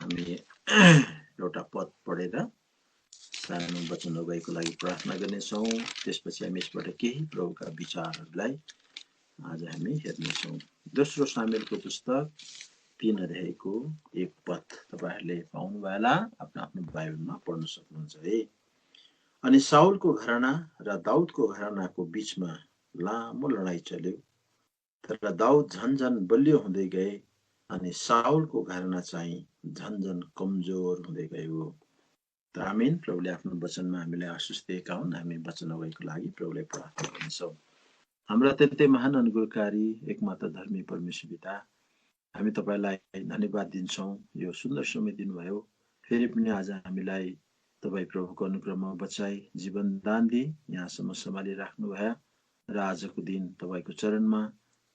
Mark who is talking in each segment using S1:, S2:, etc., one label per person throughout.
S1: हामी एउटा पद पढेर सानो वचन अगुवाईको लागि प्रार्थना गर्नेछौँ। त्यसपछि हामी यसबाट केही प्रभुका विचारहरूलाई आज हामी हेर्नेछौँ। दोस्रो सामुएलको पुस्तक 3 अध्यायको 1 पद तपाईहरुले पाउनुभयो होला, आफ्नो आफ्नो बाइबलमा पढ्न सक्नुहुन्छ है। अनि साउलको घराना र दाउदको घरानाको बीचमा लामो लडाईँ चल्यो, तर दाउद झन्झन बलियो हुँदै गए अनि साउलको घराना चाहिँ झन्झन कमजोर हुँदै गयो। त आमीन। प्रभुले आफ्नो वचनमा हामीलाई आशिष दिएका हुन्। हामी वचन अगुवाईको लागि प्रभुलाई प्रार्थना गर्नेछौँ। हाम्रा अत्यन्तै महान अनुग्रहकारी एकमात्र धर्मी परमेश्वर पिता, हामी तपाईलाई धन्यवाद दिन्छौँ। यो सुन्दर समय दिनुभयो, फेरि पनि आज हामीलाई तपाई प्रभुको अनुग्रहमा बचाई जीवन दान दिई यहाँसम्म सम्हालिराख्नु भयो र आजको दिन तपाईको चरणमा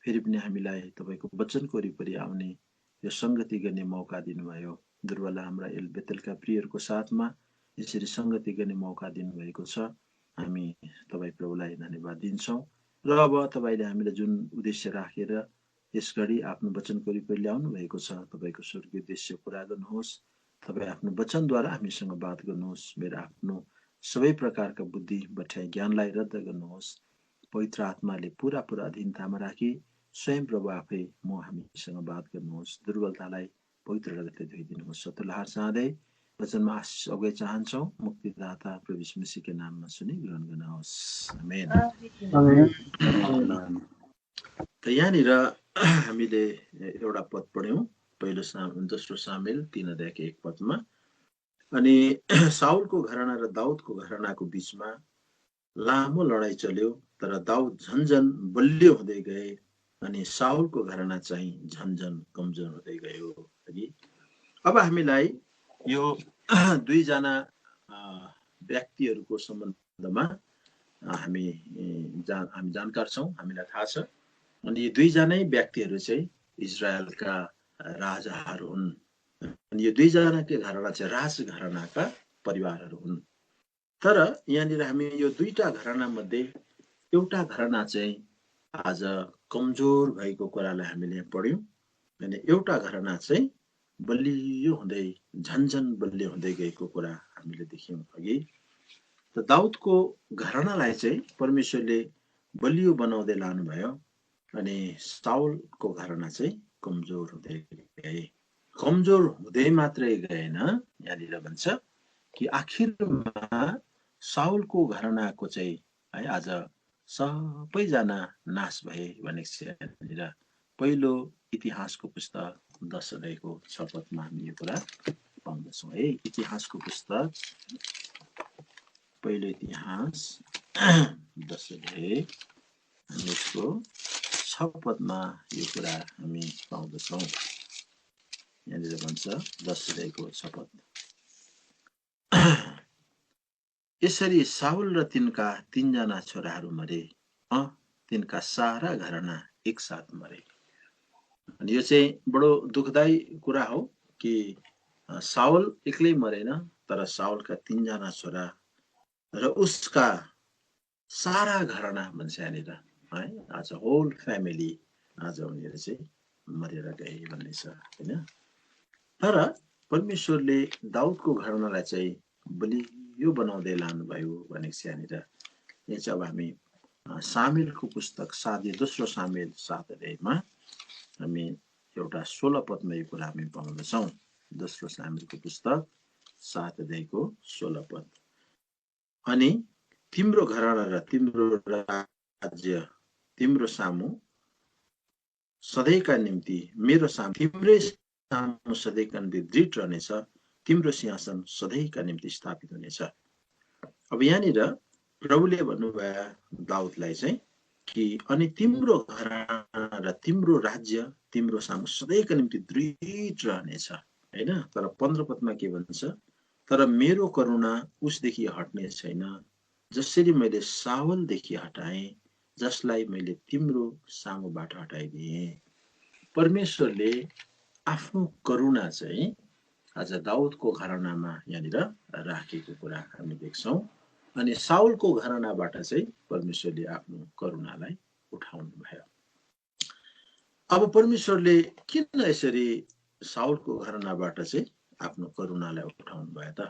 S1: फेरि पनि हामीलाई तपाईको वचनको वरिपरि आउने यो संगति गर्ने मौका दिनुभयो। दुर्बल हाम्रा बेतेलका प्रियहरूको साथमा यसरी संगति गर्ने मौका दिनुभएको छ। हामी तपाई प्रभुलाई धन्यवाद दिन्छौँ र अब तपाईले हामीलाई जुन उद्देश्य राखेर यस घडी आफ्नो वचनको वरिपरि ल्याउनु भएको छ, तपाईको स्वर्गीय उद्देश्य पूरा गर्नुहोस्। तपाई आफ्नो वचनद्वारा हामीसँग बात गर्नुहोस्। मेरो आफ्नो सबै प्रकारका बुद्धि भट्याई ज्ञानलाई रद्द गर्नुहोस्। पवित्र आत्माले पूरा अधीनतामा राखी स्वयं प्रभु आफै हामीसँग बात गर्नुहोस्। दुर्बलतालाई पवित्र रगतले धोइदिनुहोस्। सतलहार चाहँदै वचनमा आशिष अगुवाई चाहन्छौँ। मुक्तिदाता प्रभु यीशु मसीहको नाममा सुनि ग्रहण गर्नुहोस्। आमेन। त यहाँनिर हामीले एउटा पद पढ्यौं, दोस्रो सामुएल 3 अध्यायको 1 पदमा। अनि साउलको घराना र दाउदको घरानाको बीचमा लामो लडाईँ चल्यो, तर दाउद झन्झन बलियो हुँदै गए अनि साउलको घराना चाहिँ झन्झन कमजोर हुँदै गयो। अब हामीलाई यो दुईजना व्यक्तिहरूको सम्बन्धमा हामी जानकार छौं, हामीलाई थाहा छ। अनि यो दुईजनै व्यक्तिहरू चाहिँ इजरायलका राजाहरू हुन्। अनि यो दुईजनाकै घराना चाहिँ राजघरानाका परिवारहरू हुन्। तर यहाँनिर हामी यो दुईटा घराना मध्ये एउटा घराना चाहिँ आज कमजोर भएको कुरालाई हामीले पढ्यौं अनि एउटा घराना चाहिँ बलियो हुँदै झन्झन बलियो हुँदै गएको कुरा हामीले देख्यौं अघि। त दाउदको घरानालाई चाहिँ परमेश्वरले बलियो बनाउँदै लानुभयो अनि साउलको घराना चाहिँ कमजोर हुँदै गए। कमजोर हुँदै मात्रै गएन, यहाँनिर भन्छ कि आखिरमा साउलको घरानाको चाहिँ है आज सबैजना नाश भए भनेको छ। यहाँनिर पहिलो इतिहासको पुस्तक 10 अध्यायको 6 पदमा हामी यो कुरा पाउँदछौँ है। इतिहासको पुस्तक पहिलो इतिहास 10 अध्याय यसको 6 पदमा यो कुरा हामी पाउँदछौँ। यहाँनिर भन्छ 10 अध्यायको 6 पद, यसरी साउल र तिनका 3 जना छोराहरू मरे, तिनका सारा घराना एकसाथ मरे। अनि यो चाहिँ बडो दुखदायी कुरा हो कि साउल एक्लै मरेन, तर साउलका 3 जना छोरा र उसका सारा घराना भन्छ यहाँनिर है, आज होल फ्यामिली आज उनीहरू चाहिँ मरेर गए भन्ने छ हैन। तर परमेश्वरले दाउदको घरानालाई चाहिँ बलियो बनाउँदै लानुभयो भनेको छ यहाँनिर। यहाँ चाहिँ अब हामी सामुएलको पुस्तक दोस्रो सामुएल 7 अध्यायमा हामी एउटा 16 पदमा यो कुरा हामी पाउँदछौँ। दोस्रो सामुएलको पुस्तक 7 अध्यायको 16 पद, अनि तिम्रो घराना र तिम्रो राज्य तिम्रो सामु सधैँका निम्ति मेरो सामु तिम्रै सामु सधैँका निम्ति दृढ रहनेछ, तिम्रो सिंहासन सधैँका निम्ति स्थापित हुनेछ। अब यहाँनिर प्रभुले भन्नुभयो दाउदलाई चाहिँ कि अनि तिम्रो घराना र तिम्रो राज्य तिम्रो सामु सधैँका निम्ति दृढ रहनेछ हैन। तर 15 पदमा के भन्छ, तर मेरो करुणा उसदेखि हट्ने छैन, जसरी मैले साउलदेखि हटाएँ, जसलाई मैले तिम्रो सामुबाट हटाइदिएँ। परमेश्वरले आफ्नो करुणा चाहिँ आज दाउदको घरानामा यहाँनिर राखेको कुरा हामी देख्छौँ। अनि साउलको घरानाबाट चाहिँ परमेश्वरले आफ्नो करुणालाई उठाउनु भयो। अब परमेश्वरले किन यसरी साउलको घरानाबाट चाहिँ आफ्नो करुणालाई उठाउनु भयो त?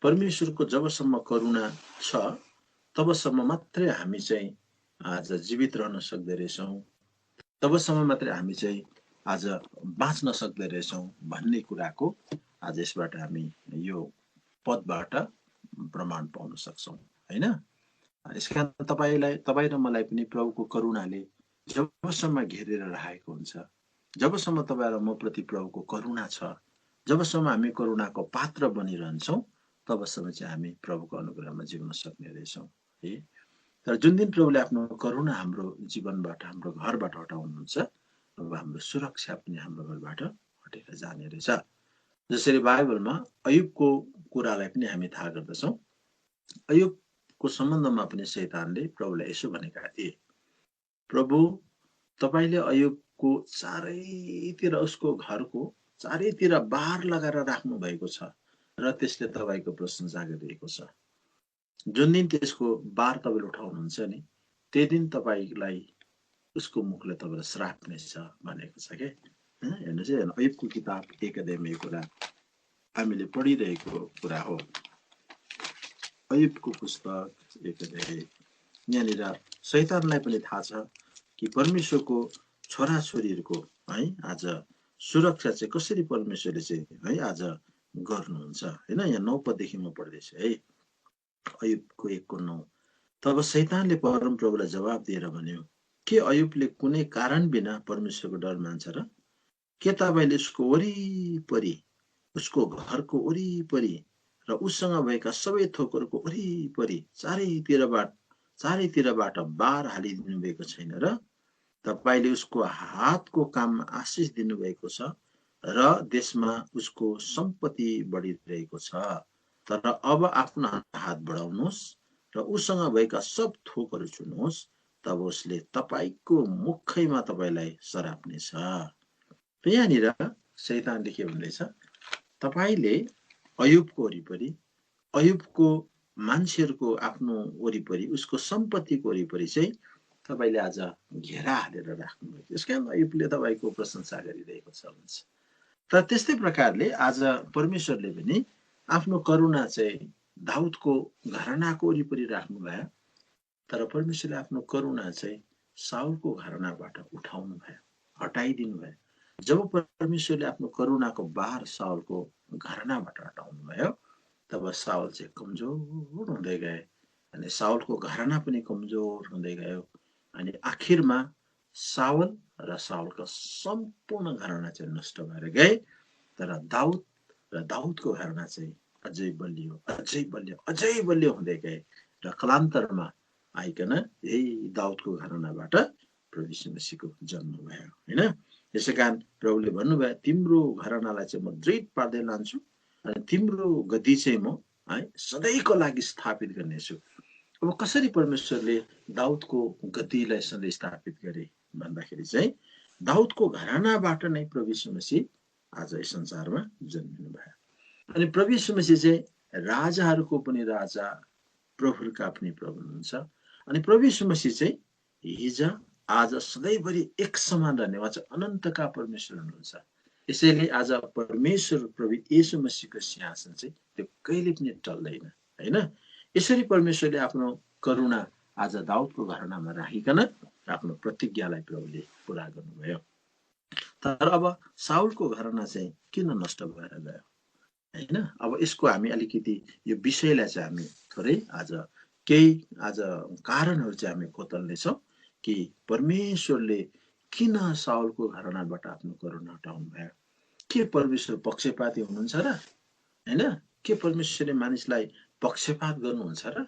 S1: परमेश्वरको जबसम्म करुणा छ तबसम्म मात्रै हामी चाहिँ आज जीवित रहन सक्दै रहेछौँ, तबसम्म मात्रै हामी चाहिँ आज बाँच्न सक्दै रहेछौँ भन्ने कुराको आज यसबाट हामी यो पदबाट प्रमाण पाउन सक्छौँ, हैन? यसकारण तपाईँ र मलाई पनि प्रभुको करुणाले जबसम्म घेरेर राखेको हुन्छ, जबसम्म तपाईँ र म प्रति प्रभुको करुणा छ, जबसम्म हामी करुणाको पात्र बनिरहन्छौँ तबसम्म चाहिँ हामी प्रभुको अनुग्रहमा जिउन सक्ने रहेछौँ है। तर जुन दिन प्रभुले आफ्नो करुणा हाम्रो जीवनबाट, हाम्रो घरबाट हटाउनुहुन्छ, अब हाम्रो सुरक्षा पनि हाम्रो घरबाट हटेर जाने रहेछ। जसरी बाइबलमा अयुबको कुरालाई पनि हामी थाहा गर्दछौँ। अयुबको सम्बन्धमा पनि शैतानले प्रभुलाई यसो भनेका थिए, प्रभु तपाईले अयुबको चारैतिर, उसको घरको चारैतिर बार लगाएर राख्नु भएको छ र त्यसले तपाईको प्रशंसा गरिरहेको छ। जुन दिन त्यसको बार तपाईले उठाउनुहुन्छ नि, त्यही दिन तपाईलाई उसको मुखले तपाईलाई श्राप्नेछ भनेको छ के। हेर्नुहोस् है, अयुबको किताब 1 अध्यायमा यो कुरा हामीले पढिरहेको कुरा हो। अयुबको पुस्तक 1 अध्याय। यहाँनिर शैतानलाई पनि थाहा छ कि परमेश्वरको छोराछोरीहरूको है आज सुरक्षा चाहिँ कसरी परमेश्वरले चाहिँ है आज गर्नुहुन्छ, हैन? यहाँ 9 पददेखि म पढ्दैछु है। अयुबको 1:9। तब शैतानले परमप्रभुलाई जवाब दिएर भन्यो, के अयुबले कुनै कारण बिना परमेश्वरको डर मान्छ र? के तपाईले उसको वरिपरि, उसको घरको वरिपरि र उसँग भएका सबै थोकहरूको वरिपरि चारैतिरबाट बार हालिदिनु भएको छैन र? तपाईले उसको हातको काममा आशिष दिनुभएको छ र देशमा उसको सम्पत्ति बढिरहेको छ। तर अब आफ्नो हात बढाउनुहोस् र उसँग भएका सब थोकहरू छुनुहोस्, तब उसले तपाईको मुखैमा तपाईलाई सराप्नेछ। यहाँनिर शैतानले के भन्दैछ, तपाईले अयुबको वरिपरि, अयुबको मान्छेहरूको आफ्नो वरिपरि, उसको सम्पत्तिको वरिपरि चाहिँ तपाईले आज घेरा हालेर राख्नुभयो। त्यसकारण अयुबले तपाईको प्रशंसा गरिरहेको छ भन्छ। तर त्यस्तै प्रकारले आज परमेश्वरले पनि आफ्नो करुणा चाहिँ दाउदको घरानाको वरिपरि राख्नुभयो, तर परमेश्वरले आफ्नो करुणा चाहिँ साउलको घरानाबाट उठाउनु भयो, हटाइदिनु भयो। जब परमेश्वरले आफ्नो करुणाको बार साउलको घरानाबाट हटाउनु भयो, तब साउल चाहिँ कमजोर हुँदै गए अनि साउलको घराना पनि कमजोर हुँदै गयो। अनि आखिरमा साउल र साउलका सम्पूर्ण घराना चाहिँ नष्ट भएर गए। तर दाउद र दाउदको घराना चाहिँ अझै बलियो, अझै बलियो, अझै बलियो हुँदै गए र कालान्तरमा आइकन यही दाउदको घरानाबाट प्रभु यीशु मसीहको जन्म भयो, हैन? यसैकारण प्रभुले भन्नुभयो, तिम्रो घरानालाई चाहिँ म दृढ पार्दै लान्छु अनि तिम्रो गद्दी चाहिँ म है सधैँको लागि स्थापित गर्नेछु। अब कसरी परमेश्वरले दाउदको गद्दीलाई सधैँ स्थापित गरे भन्दाखेरि चाहिँ दाउदको घरानाबाट नै प्रभु यीशु मसीह आज यस संसारमा जन्मिनु भयो। अनि प्रभु यीशु मसीह चाहिँ राजाहरूको पनि राजा, प्रभुका पनि प्रभु हुनुहुन्छ। अनि प्रभु यीशु मसीह चाहिँ हिजो आज सधैँभरि एक समान रहने, उहाँ चाहिँ अनन्तका परमेश्वर हुनुहुन्छ। यसैले आज परमेश्वर प्रभु यीशु मसीहको सिंहासन चाहिँ त्यो कहिले पनि टल्दैन, हैन? यसरी परमेश्वरले आफ्नो करुणा आज दाउदको घरानामा राखिकन आफ्नो प्रतिज्ञालाई प्रभुले पूरा गर्नुभयो। तर अब साउलको घराना चाहिँ किन नष्ट भएर गयो, हैन? अब यसको हामी अलिकति यो विषयलाई चाहिँ हामी थोरै आज केही आज कारणहरू चाहिँ हामी खोतल्नेछौँ कि परमेश्वरले किन साउलको घरानाबाट आफ्नो करुणा हटाउनु भयो। के परमेश्वर पक्षपाती हुनुहुन्छ र, हैन? के परमेश्वरले मानिसलाई पक्षपात गर्नुहुन्छ र?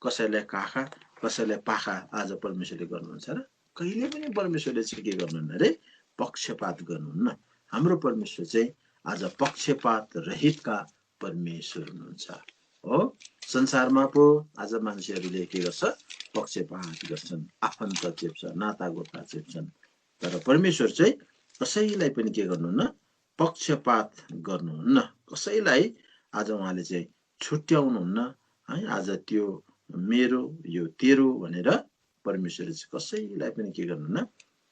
S1: कसैलाई काखा कसैलाई पाखा आज परमेश्वरले गर्नुहुन्छ र? कहिले पनि परमेश्वरले चाहिँ के गर्नुहुन्न रे, पक्षपात गर्नुहुन्न। हाम्रो परमेश्वर चाहिँ आज पक्षपात रहितका परमेश्वर हुनुहुन्छ हो। संसारमा पो आज मान्छेहरूले के गर्छ, पक्षपात गर्छन्, आफन्त चेप्छ, नातागोता चेप्छन्। तर परमेश्वर चाहिँ कसैलाई पनि के गर्नुहुन्न, पक्षपात गर्नुहुन्न। कसैलाई आज उहाँले चाहिँ छुट्याउनुहुन्न है। आज त्यो मेरो यो तेरो भनेर परमेश्वरले चाहिँ कसैलाई पनि के गर्नुहुन्न,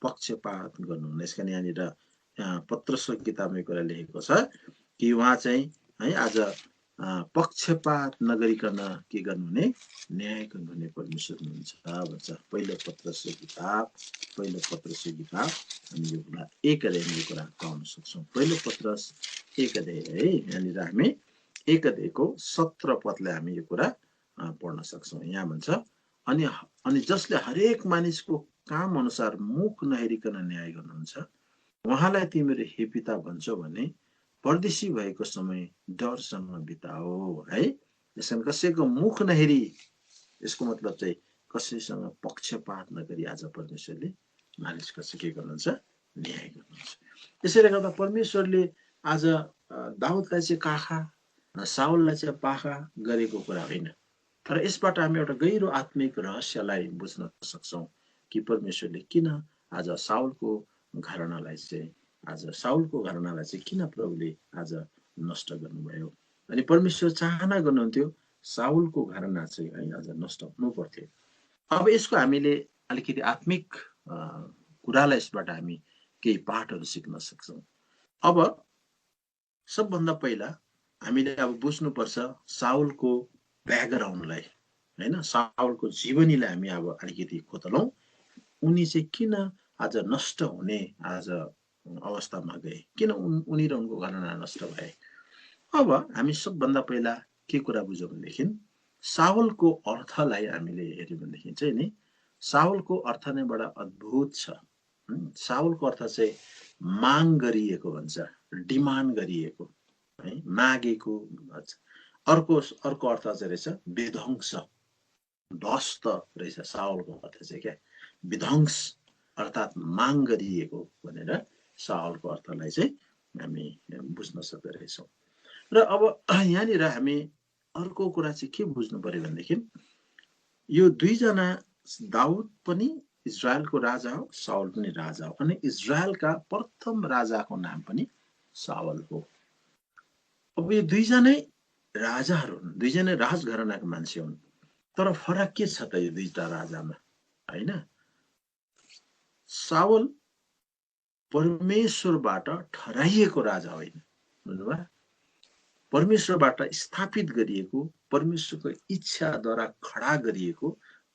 S1: पक्षपात गर्नुहुन्न। यसकारण यहाँनिर पत्रसको किताबमा कुरा लेखेको छ, कि उहाँ चाहिँ है आज पक्षपात नगरिकन के गर्नुहुने न्याय गर्नुहुने परमेश्वर हुनुहुन्छ भन्छ। पहिलो पत्रसको किताब हामी यो कुरा 1 अध्यायमा यो कुरा पाउन सक्छौँ। पहिलो पत्रस 1 अध्याय है, यहाँनिर हामी 1 अध्यायको 17 पदलाई हामी यो कुरा पढ्न सक्छौँ। यहाँ भन्छ अनि जसले हरेक मानिसको काम अनुसार मुख नहेरिकन न्याय गर्नुहुन्छ उहाँलाई तिमीले हे पिता भन्छौ भने परदेशी भएको समय डरसँग बिताओ है। यसमा कसैको मुख नहेरी, यसको मतलब चाहिँ कसैसँग पक्षपात नगरी आज परमेश्वरले मानिसको चाहिँ के गर्नुहुन्छ न्याय गर्नुहुन्छ। त्यसैले गर्दा परमेश्वरले आज दाउदलाई चाहिँ काखा साउललाई चाहिँ पाखा गरेको कुरा होइन, तर यसबाट हामी एउटा गहिरो आत्मिक रहस्यलाई बुझ्न सक्छौँ कि परमेश्वरले किन आज साउलको घरानालाई चाहिँ किन प्रभुले आज नष्ट गर्नुभयो। अनि परमेश्वर चाहना गर्नुहुन्थ्यो साउलको घराना चाहिँ आज नष्ट हुनु पर्थ्यो। अब यसको हामीले अलिकति आत्मिक कुरालाई यसबाट हामी केही पाठहरू सिक्न सक्छौँ। अब सबभन्दा पहिला हामीले अब बुझ्नुपर्छ साउलको ब्याकग्राउन्डलाई हैन, साउलको जीवनीलाई हामी अब अलिकति खोतलौँ। उनी चाहिँ किन आज नष्ट हुने आज अवस्थामा गए, किन उनी र उनको घराना नष्ट भए। अब हामी सबभन्दा पहिला के कुरा बुझौँ भनेदेखि साउलको अर्थलाई हामीले हेर्यौँ भनेदेखि चाहिँ नि साउलको अर्थ नै बडा अद्भुत छ। साउलको अर्थ चाहिँ माग गरिएको भन्छ, डिमान्ड गरिएको है, मागेको भन्छ। अर्को अर्थ चाहिँ रहेछ विध्वंस, ध्वस्त रहेछ साउलको अर्थ चाहिँ क्या विध्वंस अर्थात् माग गरिएको भनेर साउलको अर्थलाई चाहिँ हामी बुझ्न सक्दो रहेछौँ। र अब यहाँनिर हामी अर्को कुरा चाहिँ के बुझ्नु पर्यो भनेदेखि यो दुईजना दाउद पनि इजरायलको राजा हो, साउल पनि राजा हो, अनि इजरायलका प्रथम राजाको नाम पनि साउल हो। अब यो दुईजनै राजाहरू हुन्, दुईजनै राजघरानाका मान्छे हुन्, तर फरक के छ त यो दुईटा राजामा हैन। साउल परमेश्वरबाट ठहराइएको राजा होइन, बुझ्नुभयो, परमेश्वरबाट स्थापित गरिएको, परमेश्वरको इच्छाद्वारा खडा गरिएको,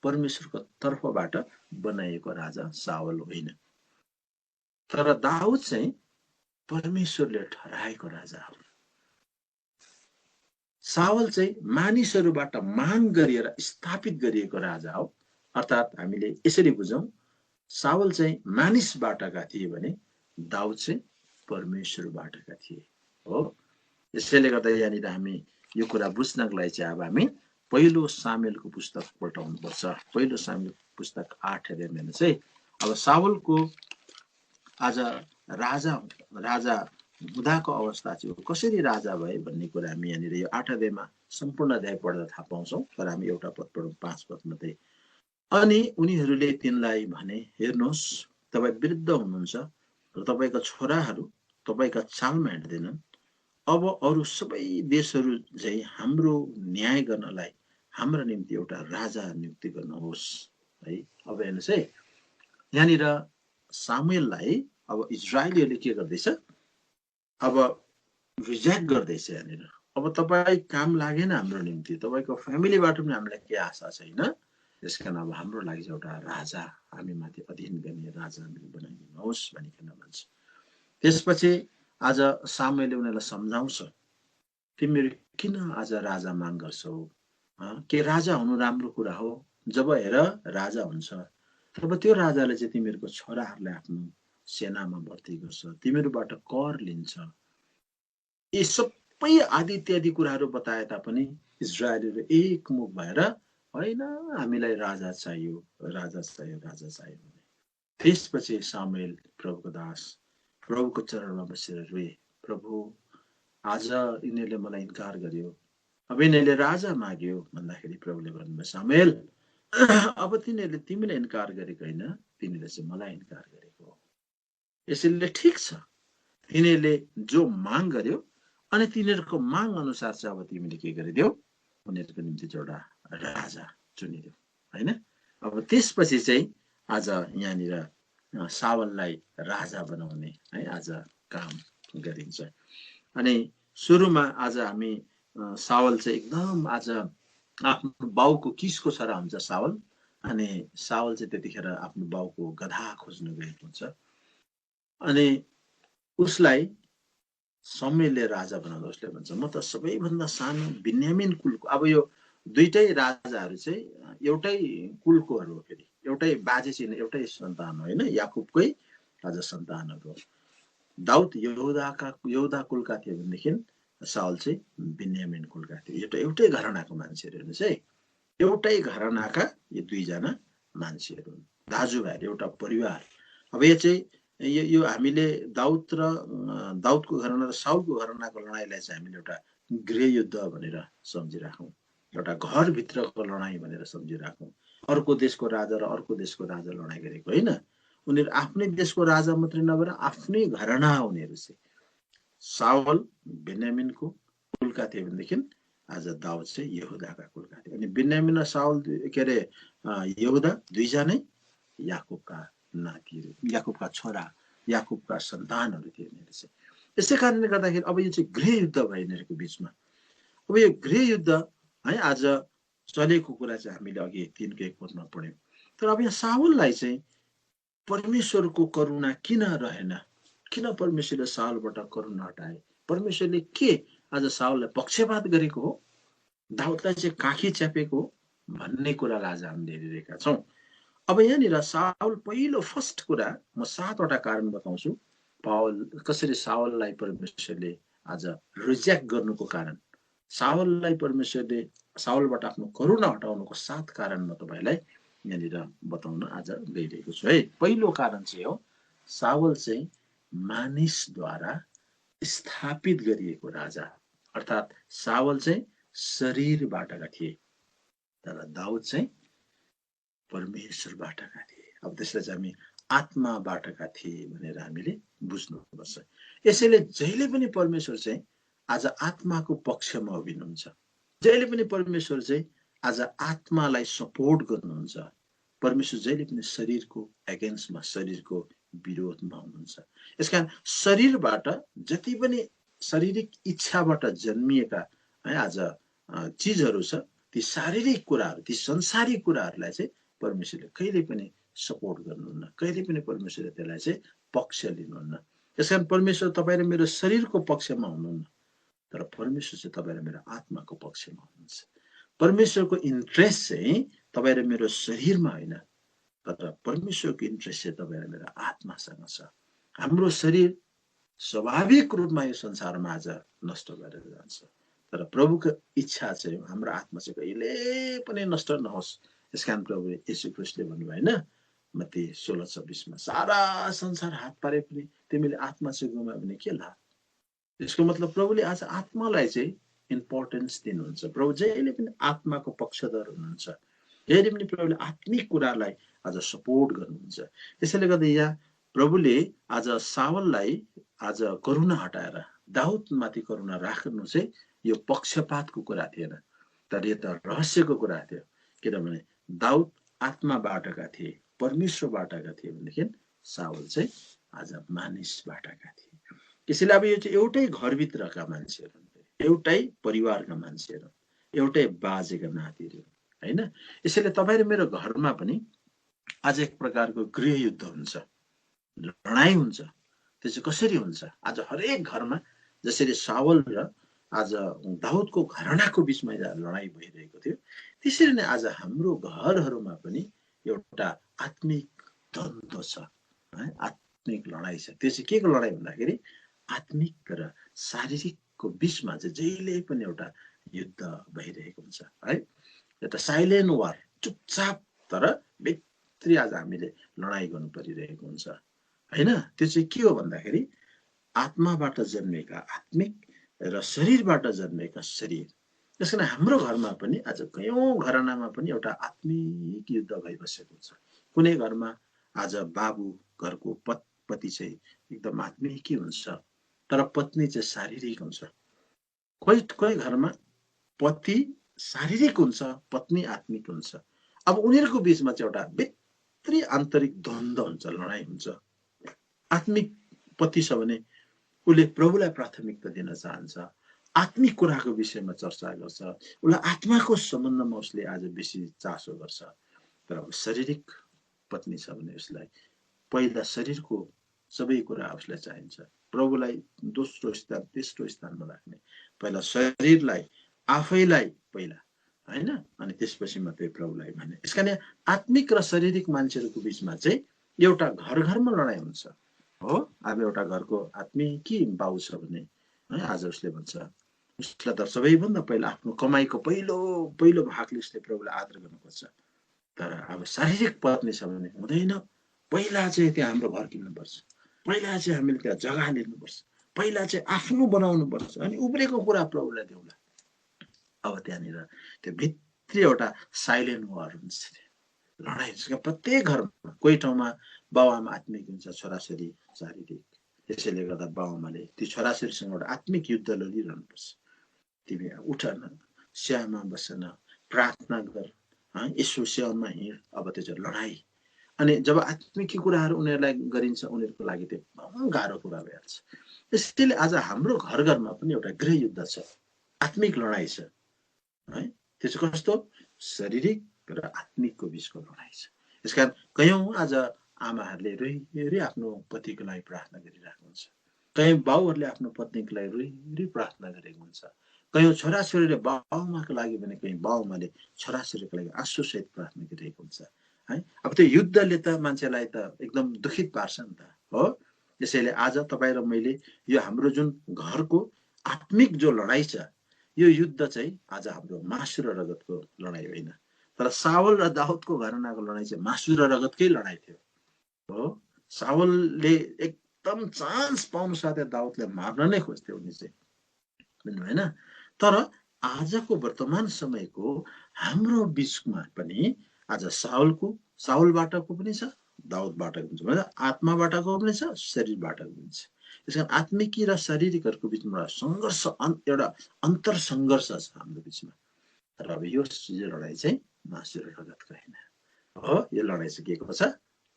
S1: परमेश्वरको तर्फबाट बनाइएको राजा साउल होइन। तर दाउद चाहिँ परमेश्वरले ठहराएको राजा हो। साउल चाहिँ मानिसहरूबाट माग गरिएर स्थापित गरिएको राजा हो। अर्थात् हामीले यसरी बुझौँ, साउल चाहिँ मानिसबाटका थिए भने दाउद चाहिँ परमेश्वरबाटका थिए हो। यसैले गर्दा यहाँनिर हामी यो कुरा बुझ्नको लागि चाहिँ अब हामी पहिलो सामुएलको पुस्तक पल्टाउनुपर्छ। पहिलो सामुएल पुस्तक 8 अध्यायमा चाहिँ अब साउलको आज राजा हुँदाको अवस्था चाहिँ कसरी राजा भए भन्ने कुरा हामी यहाँनिर यो 8 अध्यायमा सम्पूर्ण अध्याय पढ्दा थाहा पाउँछौँ, तर हामी एउटा पद पढौँ, 5 पद मात्रै। अनि उनीहरूले तिनलाई भने, हेर्नुहोस् तपाईँ वृद्ध हुनुहुन्छ र तपाईँका छोराहरू तपाईँका चालमा हिँड्दैनन्। अब अरू सबै देशहरू चाहिँ हाम्रो न्याय गर्नलाई हाम्रो निम्ति एउटा राजा नियुक्ति गर्नुहोस् है। अब हेर्नुहोस् है, यहाँनिर सामुएललाई अब इजरायलीहरूले के गर्दैछ, अब रिजेक्ट गर्दैछ यहाँनिर। अब तपाईँ काम लागेन हाम्रो निम्ति, तपाईँको फ्यामिलीबाट पनि हामीलाई केही आशा छैन, त्यस कारण अब हाम्रो लागि एउटा राजा, हामी माथि अधीन गर्ने राजा हामीले बनाइदिनुहोस् भनिकन भन्छ। त्यसपछि आज सामुएलले उनीहरूलाई सम्झाउँछ, तिमीहरू किन आज राजा माग गर्छौ, के राजा हुनु राम्रो कुरा हो, जब हेर राजा हुन्छ तब त्यो राजाले चाहिँ तिमीहरूको छोराहरूलाई आफ्नो सेनामा भर्ती गर्छ, तिमीहरूबाट कर लिन्छ। यी सबै आदि इत्यादि कुराहरू बताए तापनि इजरायलीहरू एकमुख भएर होइन हामीलाई राजा चाहियो, राजा चाहियो, राजा चाहियो भने त्यसपछि सामुएल प्रभुको दास प्रभुको चरणमा बसेर रोए, प्रभु आज यिनीहरूले मलाई इन्कार गर्यो, अब यिनीहरूले राजा माग्यो भन्दाखेरि प्रभुले भन्नुभयो, सामुएल अब तिनीहरूले तिमीलाई इन्कार गरेको होइन, तिनीहरूले चाहिँ मलाई इन्कार गरेको हो। यसैले ठिक छ, तिनीहरूले जो माग गर्यो अनि तिनीहरूको माग अनुसार चाहिँ अब तिमीले के गरिदेऊ, उनीहरूको निम्ति एउटा राजा चुनिदेऊ होइन। अब त्यसपछि चाहिँ आज यहाँनिर साउललाई राजा बनाउने है आज काम गरिन्छ। अनि सुरुमा आज हामी सावल चाहिँ एकदम आज आफ्नो बाउको किसको छोरा हुन्छ सावल, अनि सावल चाहिँ त्यतिखेर आफ्नो बाउको गधा खोज्न गएको हुन्छ अनि उसलाई समयले राजा बनाउँदा उसले भन्छ म त सबैभन्दा सानो बिन्यामिन कुलको। अब यो दुईटै राजाहरू चाहिँ एउटै कुलकोहरू हो, फेरि एउटै बाजे चिने एउटै सन्तान हो होइन, याकुबकै आज सन्तानहरू। दाउद यहुदा कुलका थियो भनेदेखि साउल चाहिँ बिन्यामिन कुलका थियो। एउटै घरानाको मान्छेहरू हेर्नुहोस् है, एउटै घरानाका यो दुईजना मान्छेहरू हुन्, दाजुभाइहरू, एउटा परिवार। अब यो चाहिँ यो हामीले दाउदको घराना र साउलको घरानाको लडाइँलाई चाहिँ हामीले एउटा गृहयुद्ध भनेर सम्झिराखौँ, एउटा घरभित्रको लडाइँ भनेर सम्झिराखौँ। अर्को देशको राजा र अर्को देशको राजा लडाइँ गरेको होइन, उनीहरू आफ्नै देशको राजा मात्रै नभएर आफ्नै घराना उनीहरू चाहिँ। साउल बेन्यामिनको कुलका थिए भनेदेखि आज दाउद चाहिँ यहुदाका कुलका थिए। अनि बेन्यामिन र साउल के अरे यहुदा दुईजनै याकुबका नातिहरू, याकुबका छोरा, याकुबका सन्तानहरू थिए यिनीहरू चाहिँ। यसै कारणले गर्दाखेरि अब यो चाहिँ गृहयुद्ध भयो यिनीहरूको बिचमा। अब यो गृहयुद्ध है आज चलेको कुरा चाहिँ हामीले अघि 3:1 पदमा पढ्यौँ। तर अब यहाँ साउललाई चाहिँ परमेश्वरको करुणा किन रहेन, किन परमेश्वरले साउलबाट करुणा हटाए, परमेश्वरले के आज साउललाई पक्षपात गरेको हो, दाउदलाई चाहिँ काखी च्यापेको हो भन्ने कुरालाई आज हामीले हेरिरहेका छौँ। अब यहाँनिर साउल पहिलो फर्स्ट कुरा म 7वटा कारण बताउँछु कसरी साउललाई परमेश्वरले आज रिजेक्ट गर्नुको कारण, साउललाई परमेश्वरले साउलबाट आफ्नो करुणा हटाउनुको 7 कारण म तपाईँलाई यहाँनिर बताउन आज गइरहेको छु है। पहिलो कारण चाहिँ हो साउल चाहिँ मानिसद्वारा स्थापित गरिएको राजा, अर्थात् साउल चाहिँ शरीरबाटका थिए तर दाउद चाहिँ परमेश्वरबाटका थिए। अब त्यसलाई चाहिँ हामी आत्माबाटका थिए भनेर हामीले बुझ्नुपर्छ। यसैले जहिले पनि परमेश्वर चाहिँ आज आत्माको पक्षमा उभिनुहुन्छ, जहिले पनि परमेश्वर चाहिँ आज आत्मालाई सपोर्ट गर्नुहुन्छ। परमेश्वर जहिले पनि शरीरको एगेन्स्टमा, शरीरको विरोधमा हुनुहुन्छ। यसकारण शरीरबाट जति पनि शारीरिक इच्छाबाट जन्मिएका है आज चिजहरू छ, ती शारीरिक कुराहरू, ती संसारिक कुराहरूलाई चाहिँ परमेश्वरले कहिले पनि सपोर्ट गर्नुहुन्न, कहिले पनि परमेश्वरले त्यसलाई चाहिँ पक्ष लिनुहुन्न। यसकारण परमेश्वर तपाईँ र मेरो शरीरको पक्षमा हुनुहुन्न, तर परमेश्वर चाहिँ तपाईँ र मेरो आत्माको पक्षमा हुनुहुन्छ। परमेश्वरको इन्ट्रेस्ट चाहिँ तपाईँ र मेरो शरीरमा होइन, तर परमेश्वरको इन्ट्रेस्ट चाहिँ तपाईँ र मेरो आत्मासँग छ। हाम्रो शरीर स्वाभाविक रूपमा यो संसारमा आज नष्ट गरेर जान्छ, तर प्रभुको इच्छा चाहिँ हाम्रो आत्मा चाहिँ कहिले पनि नष्ट नहोस्। यसकारण प्रभु येशू ख्रीष्टले भन्नुभयो होइन, मत्ती 16:26 सारा संसार हात पारे पनि तिमीले आत्मा चाहिँ गुमायो भने के लाभ। यसको मतलब प्रभुले आज आत्मालाई चाहिँ इम्पोर्टेन्स दिनुहुन्छ। प्रभु जहिले पनि आत्माको पक्षधर हुनुहुन्छ, जहिले पनि प्रभुले आत्मिक कुरालाई आज सपोर्ट गर्नुहुन्छ। त्यसैले गर्दा यहाँ प्रभुले आज साउललाई आज करुणा हटाएर दाउदमाथि करुणा राख्नु चाहिँ यो पक्षपातको कुरा थिएन, तर यो त रहस्यको कुरा थियो। किनभने दाउद आत्माबाटका थिए, परमेश्वरबाटका थिए भनेदेखि साउल चाहिँ आज मानिसबाटका थिए। त्यसैले अब यो चाहिँ एउटै घरभित्रका मान्छेहरू, एउटै परिवारका मान्छेहरू, एउटै बाजेका नातिहरू होइन। यसैले तपाईँ र मेरो घरमा पनि आज एक प्रकारको गृहयुद्ध हुन्छ, लडाइँ हुन्छ। त्यो चाहिँ कसरी हुन्छ? आज हरेक घरमा जसरी साउल र आज दाउदको घरानाको बिचमा लडाइँ भइरहेको थियो, त्यसरी नै आज हाम्रो घरहरूमा पनि एउटा आत्मिक द्वन्द्व छ, आत्मिक लडाइँ छ। त्यो चाहिँ के को लडाइँ भन्दाखेरि आत्मिक र शारीरिकको बिचमा चाहिँ जहिले पनि एउटा युद्ध भइरहेको हुन्छ है। एउटा साइलेन्ट वार, चुपचाप तर भित्री आज हामीले लडाइँ गर्नु परिरहेको हुन्छ होइन। त्यो चाहिँ के हो भन्दाखेरि आत्माबाट जन्मेका आत्मिक र शरीरबाट जन्मेका शरीर। त्यसकारण हाम्रो घरमा पनि आज कयौँ घरानामा पनि एउटा आत्मिक युद्ध भइबसेको छ। कुनै घरमा आज बाबु घरको पति चाहिँ एकदम आत्मिकै हुन्छ, तर पत्नी चाहिँ शारीरिक हुन्छ। कोही घरमा पति शारीरिक हुन्छ, पत्नी आत्मिक हुन्छ। अब उनीहरूको बिचमा चाहिँ एउटा भित्री आन्तरिक द्वन्द्व हुन्छ, लडाइँ हुन्छ। आत्मिक पति छ भने उसले प्रभुलाई प्राथमिकता दिन चाहन्छ, आत्मिक कुराको विषयमा चर्चा गर्छ, उसलाई आत्माको सम्बन्धमा उसले आज बेसी चासो गर्छ। तर अब शारीरिक पत्नी छ भने उसलाई पहिला शरीरको सबै कुरा उसलाई चाहिन्छ। प्रभुलाई दोस्रो स्थान तेस्रो स्थानमा राख्ने, पहिला शरीरलाई आफैलाई पहिला, होइन, अनि त्यसपछि मात्रै प्रभुलाई भन्ने। यस कारण आत्मिक र शारीरिक मान्छेहरूको बिचमा चाहिँ एउटा घर घरमा लडाइँ हुन्छ हो। अब एउटा घरको आत्मिकी बाउ छ भने है, आज उसले भन्छ उसलाई त सबैभन्दा पहिला आफ्नो कमाईको पहिलो पहिलो भागले उसले प्रभुलाई आदर गर्नुपर्छ। तर अब शारीरिक पत्नी छ भने हुँदैन, पहिला चाहिँ त्यहाँ हाम्रो घर किन्नुपर्छ, पहिला चाहिँ हामीले त्यहाँ जग्गा लिनुपर्छ, पहिला चाहिँ आफ्नो बनाउनुपर्छ, अनि उब्रेको कुरा प्रभुलाई देऊला। अब त्यहाँनिर त्यो भित्री एउटा साइलेन्ट वार हुन्छ, लडाइँ हुन्छ प्रत्येक घरमा। कोही ठाउँमा बाउआमा आत्मिक हुन्छ, छोराछोरी शारीरिक। त्यसैले गर्दा बाउआमाले ती छोराछोरीसँग एउटा आत्मिक युद्ध लडिरहनुपर्छ। तिमी उठ न, स्याहारमा बस न, प्रार्थना गर, यसो सेवामा हिँड। अब त्यो चाहिँ लडाइँ। अनि जब आत्मिक कुराहरू उनीहरूलाई गरिन्छ, उनीहरूको लागि त्यो एकदम गाह्रो कुरा भइहाल्छ। त्यसैले आज हाम्रो घर घरमा पनि एउटा गृह युद्ध छ, आत्मिक लडाइँ छ है। त्यो चाहिँ कस्तो? शारीरिक र आत्मिकको बिचको लडाइँ छ। यसकारण कयौँ आज आमाहरूले रोइरी आफ्नो पतिको लागि प्रार्थना गरिरहेको हुन्छ, कयौँ बाउहरूले आफ्नो पत्नीको लागि रोइरी प्रार्थना गरेको हुन्छ, कयौँ छोराछोरीले बाउआमाको लागि भने कहीँ बाउआमाले छोराछोरीको लागि आँसुसहित प्रार्थना गरिरहेको हुन्छ है। अब त्यो युद्धले त मान्छेलाई त एकदम दुखित पार्छ नि त हो। त्यसैले आज तपाईँ र मैले यो हाम्रो जुन घरको आत्मिक जो लडाइँ छ, यो युद्ध चाहिँ आज हाम्रो मासु र रगतको लडाइँ होइन। तर सावल र दाउदको घरानाको लडाइँ चाहिँ मासु र रगतकै लडाइँ थियो हो। सावलले एकदम चान्स पाउनु साथै दाउदलाई मार्न नै खोज्थ्यो उनी चाहिँ, होइन। तर आजको वर्तमान समयको हाम्रो बिचमा पनि आज साउलबाटको पनि छ, दाउदबाटको पनि छ, मतलब आत्माबाटको पनि छ, शरीरबाटको पनि छ। त्यस कारण आत्मिकी र शारीरिकहरूको बिचमा एउटा सङ्घर्ष, एउटा अन्तर सङ्घर्ष छ हाम्रो बिचमा। तर अब यो लडाइँ चाहिँ मासु र रगतको होइन हो, यो लडाइँ चाहिँ के को छ?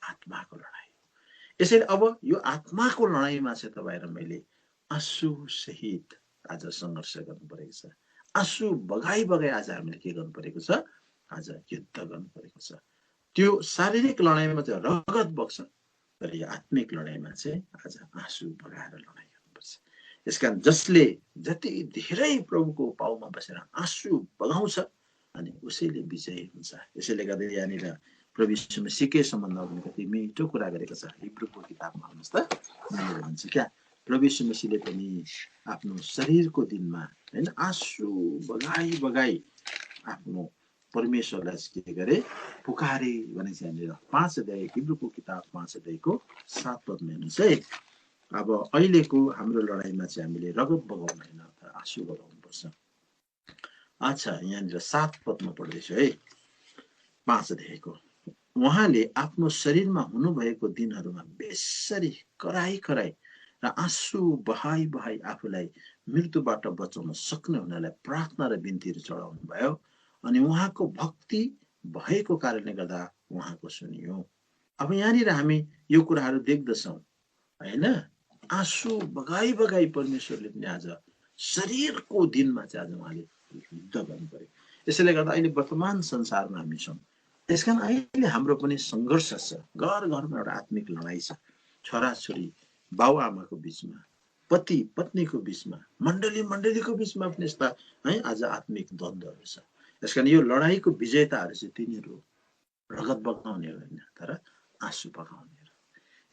S1: आत्माको लडाइँ। यसैले अब यो आत्माको लडाइँमा चाहिँ तपाईँ र मैले आँसु सहित आज सङ्घर्ष गर्नु परेको छ। आँसु बगाई बगाई आज हामीले के गर्नु परेको छ? आज युद्ध गर्नु परेको छ। त्यो शारीरिक लडाइँमा चाहिँ रगत बग्छ, तर यो आत्मिक लडाइँमा चाहिँ आज आँसु बगाएर लडाइँ गर्नुपर्छ। यसकारण जसले जति धेरै प्रभुको पाउमा बसेर आँसु बगाउँछ अनि उसैले विजयी हुन्छ। यसैले गर्दा यहाँनिर प्रभु यीशु मसीहकै सम्बन्धमा पनि कति मिठो कुरा गरेको छ। हिब्रूको किताबमा आउनुहोस् त, यहाँनिर भन्छ क्या, प्रभु यीशु मसीहले पनि आफ्नो शरीरको दिनमा होइन आँसु बगाई बगाई आफ्नो परमेश्वरलाई के गरे? पुकारे भने चाहिँ यहाँनिर 5 अध्याय हिब्रूको किताब 5 अध्यायको 7 पदमा हेर्नुहोस् है। अब अहिलेको हाम्रो लडाइँमा चाहिँ हामीले रगत बगाउनु होइन, तर आँसु बगाउनुपर्छ। अच्छा, यहाँनिर 7 पदमा पढ्दैछु है, 5 अध्यायको। उहाँले आफ्नो शरीरमा हुनुभएको दिनहरूमा बेसरी कराई कराई र आँसु बहाई बहाई आफूलाई मृत्युबाट बचाउन सक्ने हुनालाई प्रार्थना र बिन्तीहरू चढाउनु भयो, अनि उहाँको भक्ति भएको कारणले गर्दा उहाँको सुनियो। अब यहाँनिर हामी यो कुराहरू देख्दछौँ होइन, आँसु बगाई बगाई परमेश्वरले पनि आज शरीरको दिनमा चाहिँ आज उहाँले युद्ध गर्नु पर्यो। यसैले गर्दा अहिले वर्तमान संसारमा हामी छौँ। त्यसकारण अहिले हाम्रो पनि सङ्घर्ष छ, घर घरमा एउटा आत्मिक लडाइँ छ, छोराछोरी बाउआमाको बिचमा, पति पत्नीको बिचमा, मण्डलीको बिचमा पनि यस्ता है आज आत्मिक द्वन्द्वहरू छ। त्यसकारण यो लडाइँको विजेताहरू चाहिँ तिनीहरू रगत बगाउने होइन, तर आँसु बगाउनेहरू।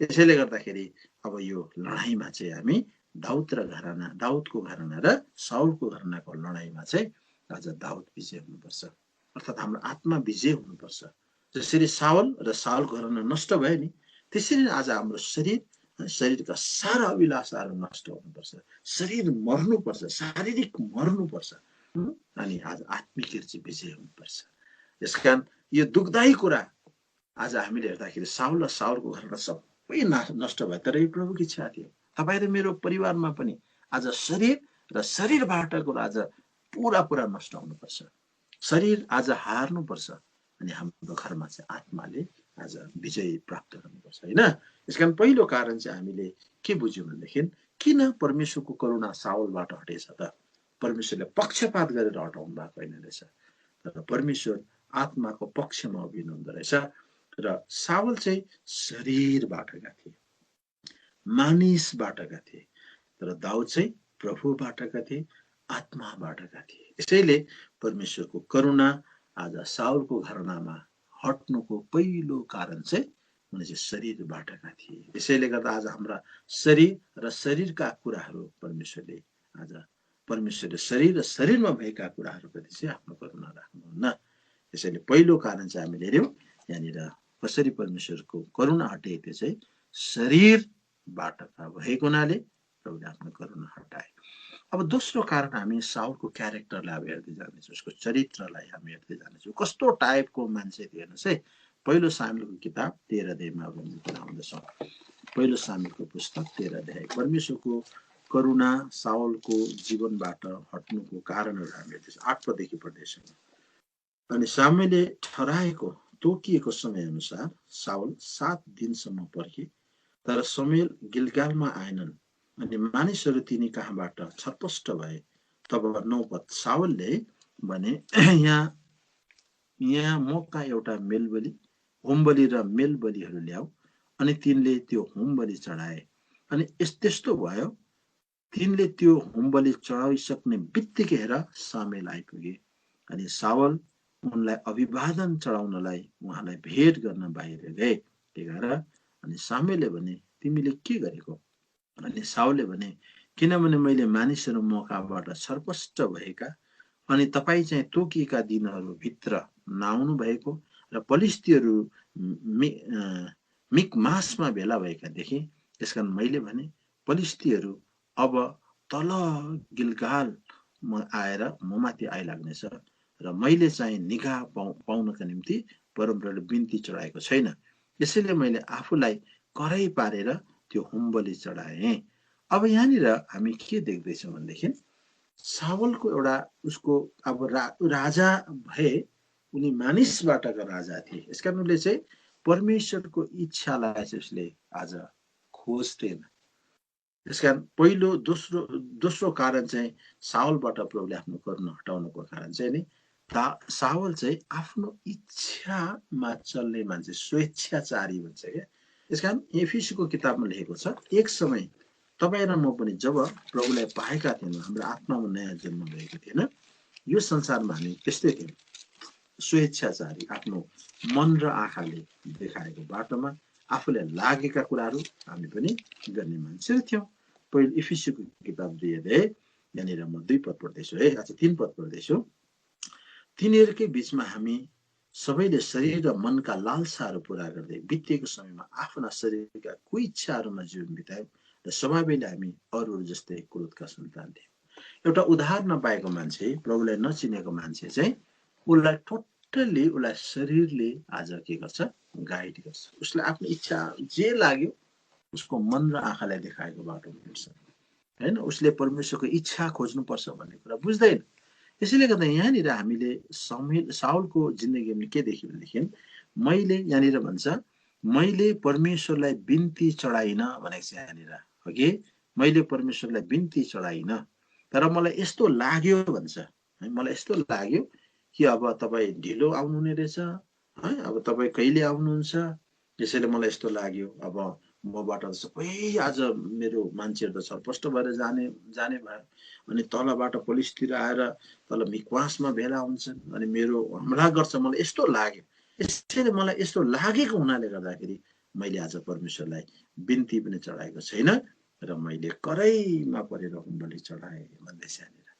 S1: यसैले गर्दाखेरि अब यो लडाइँमा चाहिँ हामी दाउदको घराना र साउलको घरानाको लडाइँमा चाहिँ आज दाउद विजय हुनुपर्छ, अर्थात् हाम्रो आत्मा विजय हुनुपर्छ। जसरी साउल र साउलको घराना नष्ट भयो नि, त्यसरी आज हाम्रो शरीरका सारा अभिलाषाहरू नष्ट हुनुपर्छ, शरीर मर्नुपर्छ, शारीरिक मर्नुपर्छ, अनि आज आत्मिक चाहिँ विजय हुनुपर्छ। यसकारण यो दुःखदायी कुरा आज हामीले हेर्दाखेरि साउल र साउलको घरमा सबै नष्ट भयो, तर यो प्रभुको इच्छा थियो। तपाईँ र मेरो परिवारमा पनि आज शरीर र शरीरबाटको आज पुरा नष्ट हुनुपर्छ, शरीर आज हार्नुपर्छ, अनि हाम्रो घरमा चाहिँ आत्माले आज विजय प्राप्त गर्नुपर्छ होइन। यसकारण पहिलो कारण चाहिँ हामीले के बुझ्यौँ भनेदेखि किन परमेश्वरको करुणा साउलबाट हटेछ त? परमेश्वरले पक्षपात गरेर हटाउनु भएको होइन रहेछ, तर परमेश्वर आत्माको पक्षमा उभिनु हुँदो रहेछ। र साउल चाहिँ शरीरबाटका थिए, मानिसबाटका थिए, तर दाउद चाहिँ प्रभुबाटका थिए, आत्माबाटका थिए। यसैले परमेश्वरको करुणा आज साउलको घरनामा हट्नुको पहिलो कारण चाहिँ उनी चाहिँ शरीरबाटका थिए। यसैले गर्दा आज हाम्रा शरीर र शरीरका कुराहरू परमेश्वरले शरीर र शरीरमा भएका कुराहरूप्रति चाहिँ आफ्नो करुणा राख्नुहुन्न। यसैले पहिलो कारण चाहिँ हामीले हेऱ्यौँ यहाँनिर कसरी परमेश्वरको करुणा हटे, त्यो चाहिँ शरीरबाटका भएको हुनाले प्रभुले आफ्नो करुणा हटाए। अब दोस्रो कारण हामी साउलको क्यारेक्टरलाई अब हेर्दै जानेछौँ, उसको चरित्रलाई हामी हेर्दै जानेछौँ, कस्तो टाइपको मान्छे थियो हेर्नुहोस् है। पहिलो सामुएलको किताब 13 अध्यायमा अब हामी पढाउँदैछौँ। पहिलो सामुएलको पुस्तक 13 अध्याय। परमेश्वरको करुणा साउलको जीवनबाट हट्नुको कारणहरू हामी हेर्दैछौँ। 8 पददेखि पढ्दैछौँ। अनि सामुएलले ठहराएको तोकिएको समय अनुसार साउल 7 दिनसम्म पर्खे, तर समुएल गिलगालमा आएनन् अनि मानिसहरू तिनी कहाँबाट छरपष्ट भए। तब 9 पद, साउलले भने यहाँ मका एउटा मेलबली, होमबली र मेलबलीहरू ल्याऊ। अनि तिनले त्यो होमबली चढाए। अनि त्यस्तो भयो, तिनले त्यो होमबली चढाइसक्ने बित्तिकै हेर सामुएल आइपुगे। अनि साउल उनलाई अभिवादन चढाउनलाई उहाँलाई भेट गर्न बाहिर गए। 11, अनि सामुएलले भने तिमीले के गरेको? अनि साउलले भने किनभने मैले मानिसहरू मकाबाट छरपष्ट भएका अनि तपाईँ चाहिँ तोकिएका दिनहरूभित्र नआउनु भएको र पलिस्तीहरू मिकमासमा भेला भएका देखेँ। त्यसकारण मैले भने पलिस्तीहरू अब तल गिलगालमा आएर ममाथि आइलाग्नेछ र मैले चाहिँ निगाह पाउनका निम्ति परमप्रभुले बिन्ती चढाएको छैन। यसैले मैले आफूलाई कराई पारेर त्यो होमबली चढाएँ। अब यहाँनिर हामी के देख्दैछौँ भनेदेखि साउलको एउटा उसको अब राजा भए, उनी मानिसबाटका राजा थिए। यसकारण उसले चाहिँ परमेश्वरको इच्छालाई चाहिँ उसले आज खोज्दैन। त्यसकारण पहिलो दोस्रो कारण चाहिँ साउलबाट प्रभुले आफ्नो करुणा हटाउनुको कारण चाहिँ नि साउल चाहिँ आफ्नो इच्छामा चल्ने मान्छे, स्वेच्छाचारी भन्छ क्या। त्यसकारण एफिसीको किताबमा लेखेको छ, एक समय तपाईँ र म पनि जब प्रभुलाई पाएका थिएनौँ, हाम्रो आत्मामा नयाँ जन्म भएको थिएन, यो संसारमा हामी त्यस्तै थियौँ, स्वेच्छाचारी, आफ्नो मन र आँखाले देखाएको बाटोमा आफूलाई लागेका कुराहरू हामी पनि गर्ने मान्छे थियौँ। पहिलो एफिसीको किताब 2 अध्याय, यहाँनिर म 2 पद पढ्दैछु है, आज 3 पद पढ्दैछु। तिनीहरूकै बीचमा हामी सबैले शरीर र मनका लालसाहरू पूरा गर्दै बितेको समयमा आफ्ना शरीरका कुनै इच्छाहरूमा जीवन बितायौँ र स्वभावैले हामी अरूहरू जस्तै क्रोधका सन्तान थियौँ। एउटा उदाहरण नपाएको मान्छे, प्रभुलाई नचिनेको मान्छे चाहिँ उसलाई टोटल्ली उसलाई शरीरले आज के गर्छ, गाइड गर्छ। उसलाई आफ्नो इच्छा जे लाग्यो उसको मन र आँखालाई देखाएको बाटोमा हिँड्छ होइन। उसले परमेश्वरको इच्छा खोज्नुपर्छ भन्ने कुरा बुझ्दैन। यसैले गर्दा यहाँनिर हामीले साउलको जिन्दगीमा के देख्यो भनेदेखि मैले यहाँनिर भन्छ मैले परमेश्वरलाई बिन्ती चढाइन भनेको छ यहाँनिर, अघि मैले परमेश्वरलाई बिन्ती चढाइन, तर मलाई यस्तो लाग्यो भन्छ है, मलाई यस्तो लाग्यो कि अब तपाईँ ढिलो आउनुहुने रहेछ है, अब तपाईँ कहिले आउनुहुन्छ, त्यसैले मलाई यस्तो लाग्यो अब मबाट त सबै आज मेरो मान्छेहरू त छरपष्ट भएर जाने भयो। अनि तलबाट पुलिसतिर आएर तल मिकवासमा भेला हुन्छन् अनि मेरो हमला गर्छ, मलाई यस्तो लाग्यो। यसैले मलाई यस्तो लागेको हुनाले गर्दाखेरि मैले आज परमेश्वरलाई बिन्ती पनि चढाएको छैन र मैले करैमा परेर होमबली चढाएँ भन्दैछ यहाँनिर।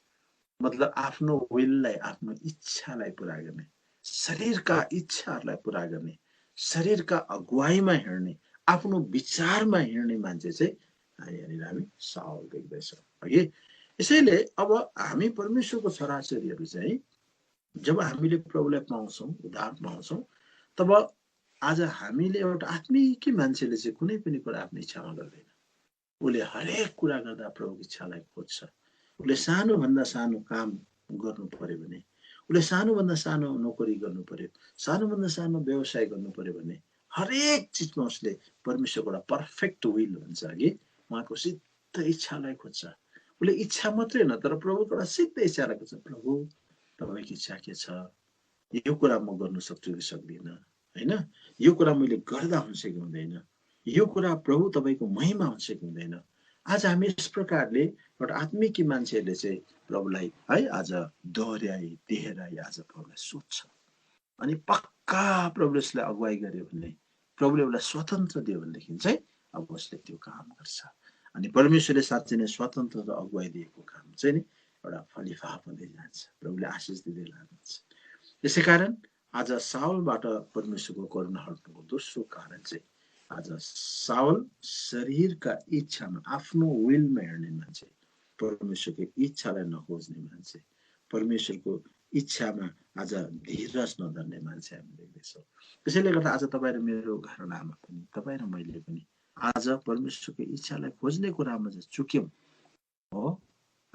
S1: मतलब आफ्नो विललाई, आफ्नो इच्छालाई पुरा गर्ने, शरीरका इच्छाहरूलाई पुरा गर्ने, शरीरका अगुवाईमा हिँड्ने, आफ्नो विचारमा हिँड्ने मान्छे चाहिँ यहाँनिर हामी साउल देख्दैछौँ है। यसैले अब हामी परमेश्वरको छोराछोरीहरू चाहिँ जब हामीले प्रभुलाई पाउँछौँ, उद्धार पाउँछौँ, तब आज हामीले एउटा आत्मिक मान्छेले चाहिँ कुनै पनि कुरा आफ्नो इच्छामा गर्दैन। उसले हरेक कुरा गर्दा प्रभुको इच्छालाई खोज्छ। उसले सानोभन्दा सानो काम गर्नु पर्यो भने, उसले सानोभन्दा सानो नोकरी गर्नु पर्यो, सानोभन्दा सानो व्यवसाय गर्नु पर्यो भने हरेक चिजमा उसले परमेश्वरको एउटा पर्फेक्ट विल भन्छ कि उहाँको सिद्ध इच्छालाई खोज्छ। उसले इच्छा मात्रै होइन तर प्रभुको एउटा सिधै इच्छा राखेको छ, प्रभु तपाईँको इच्छा के छ, यो कुरा म गर्न सक्छु कि सक्दिनँ होइन, यो कुरा मैले गर्दा हुन्छ कि हुँदैन, यो कुरा प्रभु तपाईँको महिमा हुन्छ कि हुँदैन। आज हामी यस प्रकारले एउटा आत्मिक मान्छेहरूले चाहिँ प्रभुलाई है आज दोहोऱ्याई देहराई आज प्रभुलाई सोध्छ अनि पक्का प्रभुले उसलाई अगुवाई गर्यो भने, प्रभुले उसलाई स्वतन्त्र दियो भनेदेखि चाहिँ अब उसले त्यो काम गर्छ। अनि परमेश्वरले साँच्चै नै स्वतन्त्र र अगुवाई दिएको काम चाहिँ नि एउटा फलिफाप हुँदै जान्छ, प्रभुले आशिष दिँदै लानुहुन्छ। त्यसै कारण आज साउलबाट परमेश्वरको करुणा हट्नुको दोस्रो कारण चाहिँ आज साउल शरीरका इच्छामा आफ्नो विलमा हेर्ने मान्छे, परमेश्वरको इच्छालाई नखोज्ने मान्छे, परमेश्वरको इच्छामा आज धीरज नधर्ने मान्छे हामी देख्दैछौँ। त्यसैले गर्दा आज तपाईँ र मेरो घरनामा पनि तपाईँ र मैले पनि आज परमेश्वरको इच्छालाई खोज्ने कुरामा चाहिँ चुक्यौँ हो।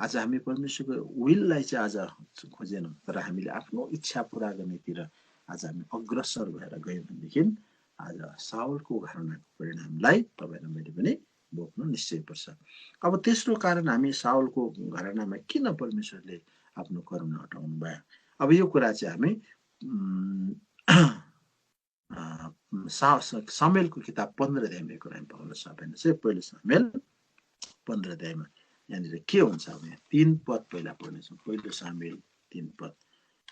S1: आज हामी परमेश्वरको विललाई चाहिँ आज खोजेनौँ, तर हामीले आफ्नो इच्छा पुरा गर्नेतिर आज हामी अग्रसर भएर गयौँ भनेदेखि आज साउलको घरानाको परिणामलाई तपाईँ र मैले पनि भोग्नु निश्चय पर्छ। अब तेस्रो कारण हामी साउलको घरानामा किन परमेश्वरले आफ्नो करुणा हटाउनु भयो, अब यो कुरा चाहिँ हामी सामुएलको किताब 15 अध्यायमा यो कुरा हामी पाउन सक्दैनौँ। पहिलो सामुएल 15 अध्यायमा यहाँनिर के हुन्छ, अब यहाँ 3 पद पहिला पढ्नेछौँ। पहिलो सामुएल 3 पद।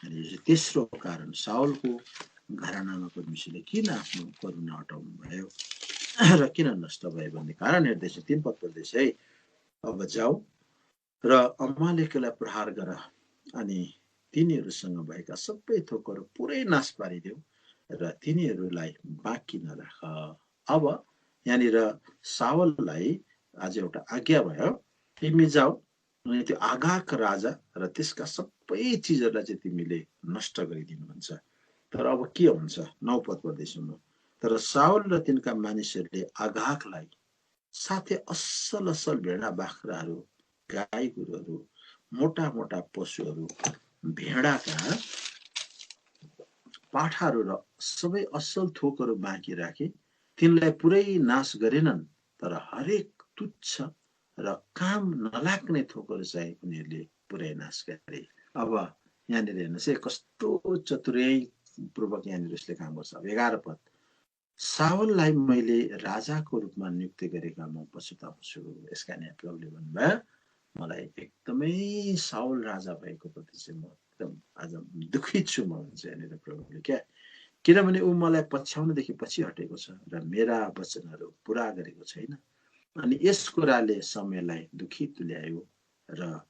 S1: यहाँनिर तेस्रो कारण साउलको घरानामा परमेश्वरले किन आफ्नो करुणा हटाउनु भयो र किन नष्ट भयो भन्ने कारण हेर्दैछ। 3 पद पढ्दैछ है। अब जाऊ र अमालेकलाई प्रहार गर अनि तिनीहरूसँग भएका सबै थोकहरू पुरै नाश पारिदेऊ र तिनीहरूलाई बाँकी नराख। अब यहाँनिर साउललाई आज एउटा आज्ञा भयो, तिमी जाऊ अनि त्यो आगाग राजा र त्यसका सबै चिजहरूलाई चाहिँ तिमीले नष्ट गरिदिनु भन्छ। तर अब के हुन्छ, 9 पद पढ्दैछु म। तर साउल र तिनका मानिसहरूले आगागलाई साथै असल असल भेडा बाख्राहरू, गाई गोरुहरू, मोटा मोटा पशुहरू, भेडाका पाठाहरू र सबै असल थोकहरू बाँकी राखे, तिनलाई पुरै नाश गरेनन्, तर हरेक तुच्छ र काम नलाग्ने थोकहरू चाहिँ उनीहरूले पुरै नाश गरे। अब यहाँनिर हेर्नुहोस् है, कस्तो चतुर्याई पूर्वक यहाँनिर उसले काम गर्छ। 11 पद। साउललाई मैले राजाको रूपमा नियुक्ति गरेका म पछुताउँछु। यसका यहाँ प्रभुले भन्नुभयो, मलाई एकदमै साउल राजा भएको प्रति चाहिँ म एकदम आज दुखित छु म भन्छ यहाँनिर प्रभुले। क्या, किनभने ऊ मलाई पछ्याउनदेखि पछि हटेको छ र मेरा वचनहरू पुरा गरेको छैन। अनि यस कुराले समयलाई दुखित ल्यायो र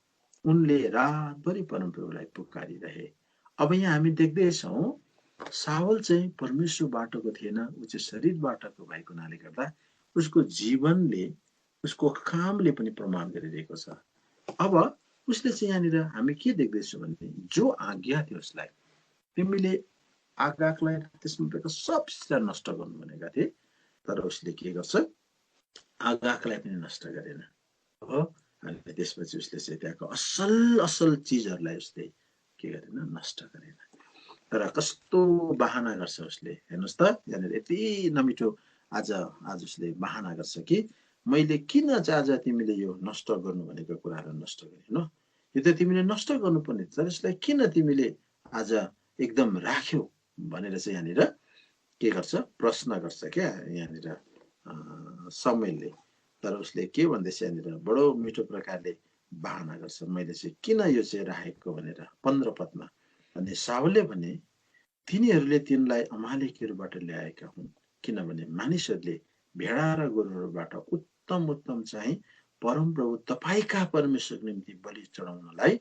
S1: उनले रातभरि परमप्रभुलाई पुकारिरहे। अब यहाँ हामी देख्दैछौँ साउल चाहिँ परमेश्वर बाटोको थिएन, ऊ चाहिँ शरीर बाटोको भएको हुनाले गर्दा उसको जीवनले, उसको कामले पनि प्रमाण गरिरहेको छ। अब उसले चाहिँ यहाँनिर हामी के देख्दैछौँ भने, जो आज्ञा थियो उसलाई, तिमीले आगागलाई त्यसमा भएको सब चिजलाई नष्ट गर्नु भनेका थिए, तर उसले के गर्छ, आगागलाई पनि नष्ट गरेन हो। अनि त्यसपछि उसले चाहिँ त्यहाँको असल असल चिजहरूलाई उसले के गरेन, नष्ट गरेन। तर कस्तो बहाना गर्छ उसले, हेर्नुहोस् त यहाँनिर यति नमिठो आज उसले बहाना गर्छ कि मैले किन चाहिँ आज तिमीले यो नष्ट गर्नु भनेको कुराहरू नष्ट गरेन, यो त तिमीले नष्ट गर्नुपर्ने, तर यसलाई किन तिमीले आज एकदम राख्यौ भनेर चाहिँ यहाँनिर के गर्छ, प्रश्न गर्छ क्या यहाँनिर सामुएलले। तर उसले के भन्दैछ यहाँनिर बडो मिठो प्रकारले बहाना गर्छ, मैले चाहिँ किन यो चाहिँ राखेको भनेर। 15 पदमा। अनि साउलले भने, तिनीहरूले तिनलाई अमालेकीहरूबाट ल्याएका हुन्, किनभने मानिसहरूले भेडा र गोरुहरूबाट उत्तम उत्तम चाहिँ परमप्रभु तपाईँका परमेश्वरको निम्ति बलि चढाउनलाई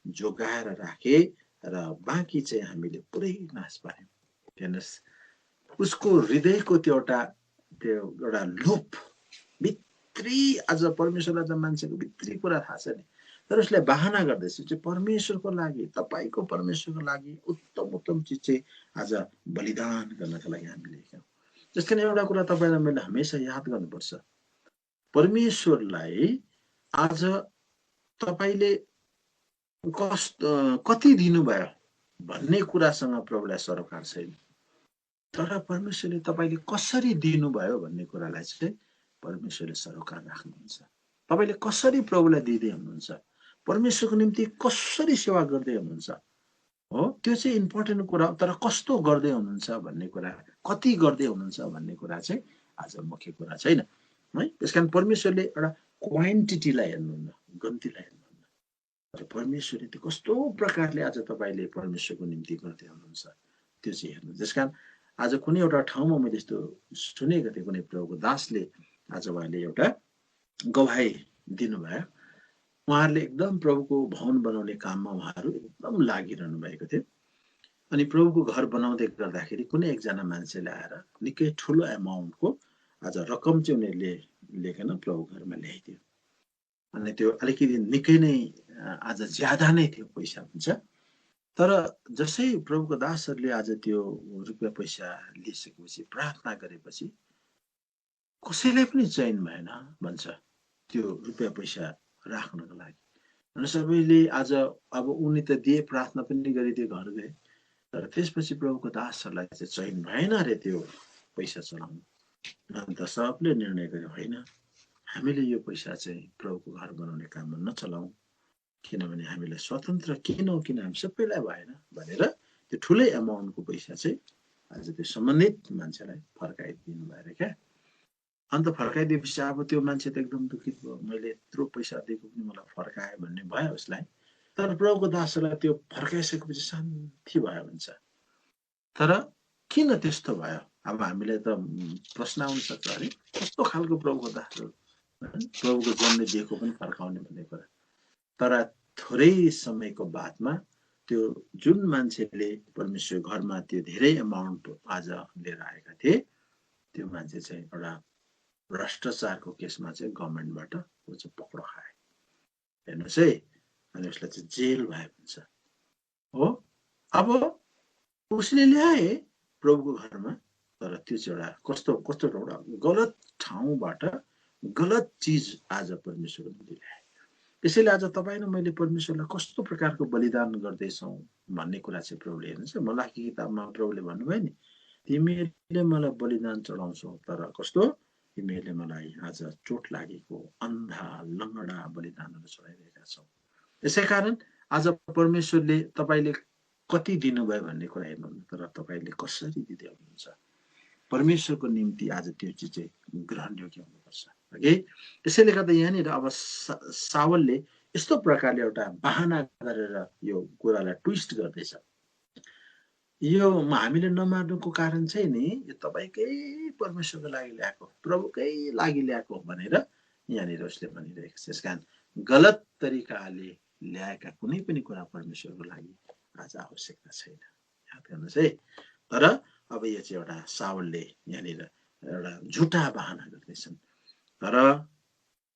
S1: जोगाएर राखे र बाँकी चाहिँ हामीले पुरै नाश पार्यौँ। हेर्नुहोस्, उसको हृदयको त्यो एउटा लोभ भित्री, आज परमेश्वरलाई त मान्छेको भित्री कुरा थाहा छ नि, तर उसले बहाना गर्दैछ चाहिँ परमेश्वरको लागि, तपाईँको परमेश्वरको लागि उत्तम उत्तम चिज चाहिँ आज बलिदान गर्नका लागि हामीले लेख्यौँ। त्यस कारण एउटा कुरा तपाईँलाई मैले हमेसा याद गर्नुपर्छ, परमेश्वरलाई आज तपाईँले कति दिनुभयो भन्ने कुरासँग प्रभुलाई सरोकार छैन, तर परमेश्वरले तपाईँले कसरी दिनुभयो भन्ने कुरालाई चाहिँ परमेश्वरले सरोकार राख्नुहुन्छ। तपाईले कसरी प्रभुलाई दिँदै हुनुहुन्छ, परमेश्वरको निम्ति कसरी सेवा गर्दै हुनुहुन्छ, हो त्यो चाहिँ इम्पोर्टेन्ट कुरा। तर कस्तो गर्दै हुनुहुन्छ भन्ने कुरा, कति गर्दै हुनुहुन्छ भन्ने कुरा चाहिँ आज मुख्य कुरा छैन है। त्यसकारण परमेश्वरले एउटा क्वान्टिटीलाई हेर्नुहुन्न, गन्तीलाई हेर्नुहुन्न, तर परमेश्वरले त्यो कस्तो प्रकारले आज तपाईले परमेश्वरको निम्ति गर्दै हुनुहुन्छ त्यो चाहिँ हेर्नु। त्यसकारण आज कुनै एउटा ठाउँमा मैले यस्तो सुनेको थिएँ, कुनै प्रभुको दासले आज उहाँले एउटा गवाही दिनुभयो। उहाँहरूले एकदम प्रभुको भवन बनाउने काममा उहाँहरू एकदम लागिरहनु भएको थियो। अनि प्रभुको घर बनाउँदै गर्दाखेरि कुनै एकजना मान्छेले आएर निकै ठुलो एमाउन्टको आज रकम चाहिँ उनीहरूले लिएकन प्रभु घरमा ल्याइदियो। अनि त्यो अलिकति निकै नै आज ज्यादा नै थियो पैसा हुन्छ। तर जसै प्रभुको दासहरूले आज त्यो रुपियाँ पैसा लिइसकेपछि प्रार्थना गरेपछि कसैलाई पनि चयन भएन भन्छ त्यो रुपियाँ पैसा राख्नको लागि। अनि सबैले आज अब उनी त दिए, प्रार्थना पनि गरिदिए, घर गए, तर त्यसपछि प्रभुको दासहरूलाई चाहिँ चयन भएन अरे त्यो पैसा चलाउनु। अन्त सबले निर्णय गर्यो होइन, हामीले यो पैसा चाहिँ प्रभुको घर बनाउने काममा नचलाउँ, किनभने हामीलाई स्वतन्त्र किन हो, किन हामी सबैलाई भएन भनेर त्यो ठुलै एमाउन्टको पैसा चाहिँ आज त्यो सम्बन्धित मान्छेलाई फर्काइदिनु भएर क्या। अन्त फर्काइदिएपछि अब त्यो मान्छे त एकदम दुखित भयो, मैले यत्रो पैसा दिएको पनि मलाई फर्काए भन्ने भयो उसलाई। तर प्रभुको दासहरूलाई त्यो फर्काइसकेपछि शान्ति भयो भन्छ। तर किन त्यस्तो भयो? अब हामीलाई त प्रश्न आउन सक्छ, अरे कस्तो खालको प्रभुको दासहरू, प्रभुको जन्म दिएको पनि फर्काउने भन्ने कुरा। तर थोरै समयको बादमा त्यो जुन मान्छेले परमेश्वर घरमा त्यो धेरै एमाउन्ट आज लिएर आएका थिए, त्यो मान्छे चाहिँ एउटा भ्रष्टाचारको केसमा चाहिँ गभर्मेन्टबाट ऊ चाहिँ पक्रो खाए, हेर्नुहोस् है। अनि उसलाई चाहिँ जेल भयो भन्छ हो। अब उसले ल्याए प्रभुको घरमा, तर त्यो चाहिँ एउटा कस्तो कस्तो एउटा गलत ठाउँबाट गलत चिज आज परमेश्वरको निम्ति ल्याए। त्यसैले आज तपाईँ र मैले परमेश्वरलाई कस्तो प्रकारको बलिदान गर्दैछौँ भन्ने कुरा चाहिँ प्रभुले हेर्नुहोस्। मलाकी किताबमा प्रभुले भन्नुभयो नि, तिमीहरूले मलाई बलिदान चढाउँछौ, तर कस्तो तिमीहरूले मलाई आज चोट लागेको अन्धा लङ्गडा बलिदानहरू चढाइरहेका छौ। यसै कारण आज परमेश्वरले तपाईँले कति दिनुभयो भन्ने कुरा हेर्नुहुन्न, तर तपाईँले कसरी दिँदै हुनुहुन्छ परमेश्वरको निम्ति आज त्यो चिज चाहिँ ग्रहण योग्य हुनुपर्छ। ओके, त्यसैले गर्दा यहाँनिर अब सावलले यस्तो प्रकारले एउटा बहाना गरेर यो कुरालाई ट्विस्ट गर्दैछ। यो हामीले नमार्नुको कारण चाहिँ नि यो तपाईँकै परमेश्वरको लागि ल्याएको, प्रभुकै लागि ल्याएको भनेर यहाँनिर उसले भनिरहेको छ। यसकारण गलत तरिकाले ल्याएका कुनै पनि कुरा परमेश्वरको लागि आज आवश्यकता छैन, याद गर्नुहोस् है। तर अब यो चाहिँ एउटा सावलले यहाँनिर एउटा झुटा बहाना गर्दैछन्, तर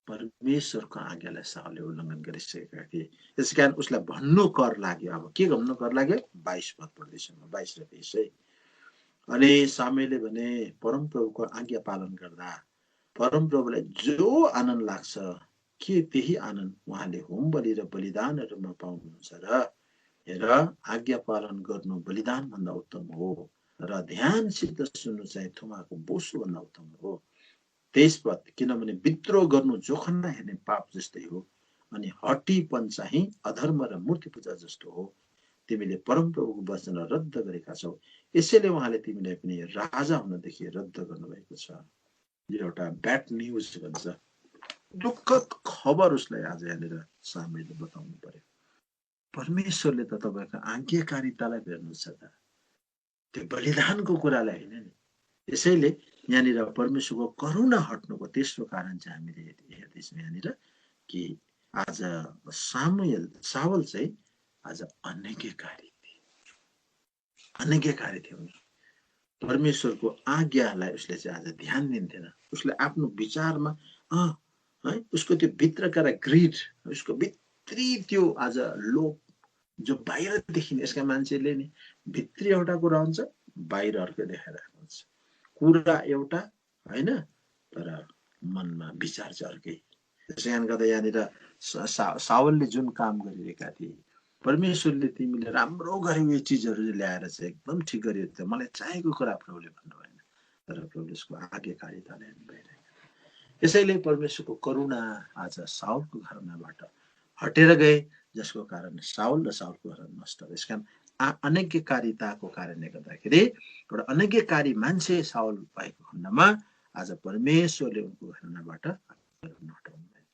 S1: परमेश्वरको आज्ञालाई सावलले उल्लङ्घन गरिसकेका थिए। त्यसै कारण उसलाई भन्नु कर लाग्यो। अब के भन्नु कर लाग्यो? 22 पद पढ्दैछु, 22 र 23 है। अनि सामुएलले भने, परमप्रभुको आज्ञा पालन गर्दा परमप्रभुलाई जो आनन्द लाग्छ के त्यही आनन्द उहाँले होम बलि र बलिदानहरूमा पाउनुहुन्छ र हेर, आज्ञा पालन गर्नु बलिदान भन्दा उत्तम हो र ध्यानसित सुन्नु चाहिँ थुमाको बोसो भन्दा उत्तम हो। 23 पद, किनभने विद्रोह गर्नु जोखना हेर्ने पाप जस्तै हो, अनि हट्टीपन चाहिँ अधर्म र मूर्ति पूजा जस्तो हो। तिमीले परमप्रभुको वचन रद्द गरेका छौ, यसैले उहाँले तिमीलाई पनि राजा हुनदेखि रद्द गर्नुभएको छ। यो एउटा ब्याड न्युज भन्छ, दुःखद खबर उसलाई आज यहाँनिर सामुएलले बताउनु पर्यो। परमेश्वरले त तपाईँको आज्ञाकारितालाई हेर्नुहुन्छ त, त्यो बलिदानको कुरालाई होइन नि। यसैले यहाँनिर परमेश्वरको करुणा हट्नुको तेस्रो कारण चाहिँ हामीले हेर्दैछौँ यहाँनिर कि आज सावल चाहिँ आज अनज्ञाकारी थिए, अनज्ञाकारी थियो। परमेश्वरको आज्ञालाई उसले चाहिँ आज ध्यान दिन्थेन। उसले आफ्नो विचारमा है, उसको त्यो भित्रका ग्रिड, उसको भित्री त्यो आज लोभ जो बाहिर देखिने, यसका मान्छेले नि भित्री एउटा कुरा हुन्छ, बाहिर अर्कै देखाइरहेको हुन्छ। कुरा एउटा होइन, तर मनमा विचार चाहिँ अर्कै। त्यसै कारण गर्दा यहाँनिर सावलले जुन काम गरिरहेका थिए, परमेश्वरले तिमीले राम्रो गरे यो चिजहरू ल्याएर चाहिँ एकदम ठिक गरियो थियो, मलाई चाहेको कुरा प्रभुले भन्नु भएन, तर प्रभुले उसको आज्ञाकारिताले हेर्नु भइरहेको। यसैले परमेश्वरको करुणा आज साउलको घरानाबाट हटेर गए, जसको कारण साउल र साउलको घर नष्ट भयो। यसकारण अनैज्ञकारिताको कारणले गर्दाखेरि एउटा अनैज्ञकारी मान्छे साउल भएको खण्डमा आज परमेश्वरले उनको घरानाबाट हटाउनु भयो।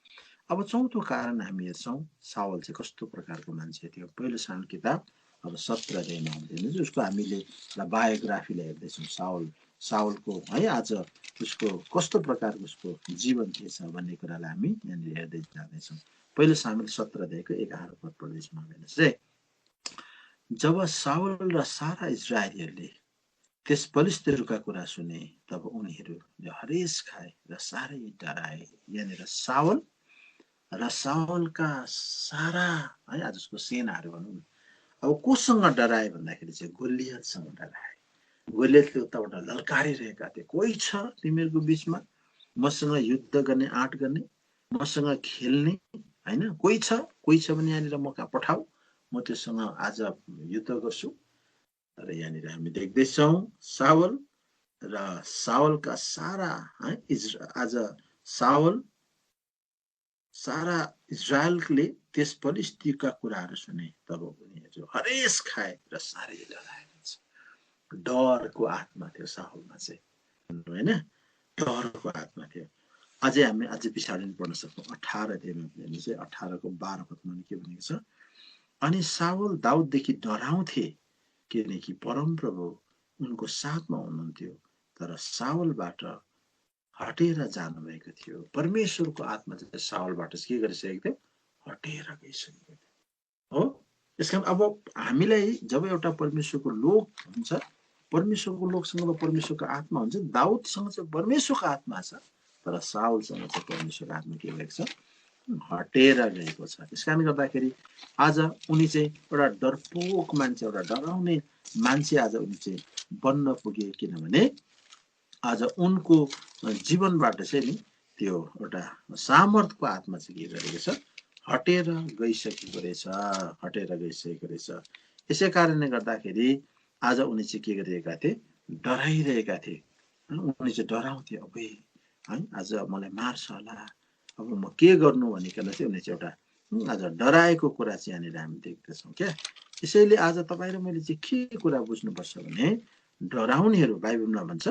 S1: अब चौथो कारण हामी हेर्छौँ साउल चाहिँ कस्तो प्रकारको मान्छे थियो। पहिलो साउल किताब अब 17 अध्यायमा आउँदैन, उसको हामीले बायोग्राफीलाई हेर्दैछौँ। साउलको है आज उसको कस्तो प्रकारको उसको जीवन के छ भन्ने कुरालाई हामी यहाँनिर हेर्दै जाँदैछौँ। पहिलो सामुएल 17 अध्यायको 11 पद पढ्दैछौँ। हेर्नुहोस्, जब साउल र सारा इजरायलीहरूले त्यस फलिस्तीहरूका कुरा सुने, तब उनीहरूले हरेस खाए र साह्रै डराए। यहाँनिर साउल र साउलका सारा है आज उसको सेनाहरू भनौँ न, अब कोसँग डराए भन्दाखेरि चाहिँ गोलियतसँग डराए। गोलियतले उताबाट लल्कारिरहेका थिए, कोही छ तिमीहरूको बिचमा मसँग युद्ध गर्ने आँट गर्ने, मसँग खेल्ने होइन, कोही छ भने यहाँनिर मौका पठाऊ, म त्योसँग आज युद्ध गर्छु। र यहाँनिर हामी देख्दैछौँ साउल र साउलका सारा आज सारा इजरायलले त्यस फलिस्तीका कुराहरू सुने, तब उनीहरू हरेस खाए र साह्रै डराए। डरको आत्मा थियो साउलमा चाहिँ, होइन, डरको आत्मा थियो। अझै हामी पछाडि पढ्न सक्छौँ 18 अध्यायमा हेर्नु चाहिँ 18को 12 पदमा के भनेको छ, अनि साउल दाउददेखि डराउँथे किनकि परमप्रभु उनको साथमा हुनुहुन्थ्यो, तर साउलबाट हटेर जानुभएको थियो। परमेश्वरको आत्मा चाहिँ साउलबाट के गरिसकेको थियो, हटेर गइसकेको थियो हो। यसकारण अब हामीलाई जब एउटा परमेश्वरको लोक हुन्छ, परमेश्वरको लोकसँग परमेश्वरको आत्मा हुन्छ, दाउदसँग चाहिँ परमेश्वरको आत्मा छ, तर साउलसँग चाहिँ परमेश्वरको आत्मा के भएको छ, हटेर गएको छ। त्यस कारणले गर्दाखेरि आज उनी चाहिँ एउटा डरपोक मान्छे, एउटा डराउने मान्छे आज उनी चाहिँ बन्न पुगे, किनभने आज उनको जीवनबाट चाहिँ नि त्यो एउटा सामर्थको आत्मा चाहिँ के गरेको छ, हटेर गइसकेको रहेछ। यसै कारणले गर्दाखेरि आज उनी चाहिँ के गरिरहेका थिए, डराइरहेका थिए। उनी चाहिँ डराउँथे, अब है आज मलाई मार्छ होला, अब म के गर्नु भनिकन चाहिँ उनी चाहिँ एउटा आज डराएको कुरा चाहिँ यहाँनिर हामी देख्दछौँ क्या। यसैले आज तपाईँ र मैले चाहिँ के कुरा बुझ्नुपर्छ भने, डराउनेहरू बाइबलमा भन्छ,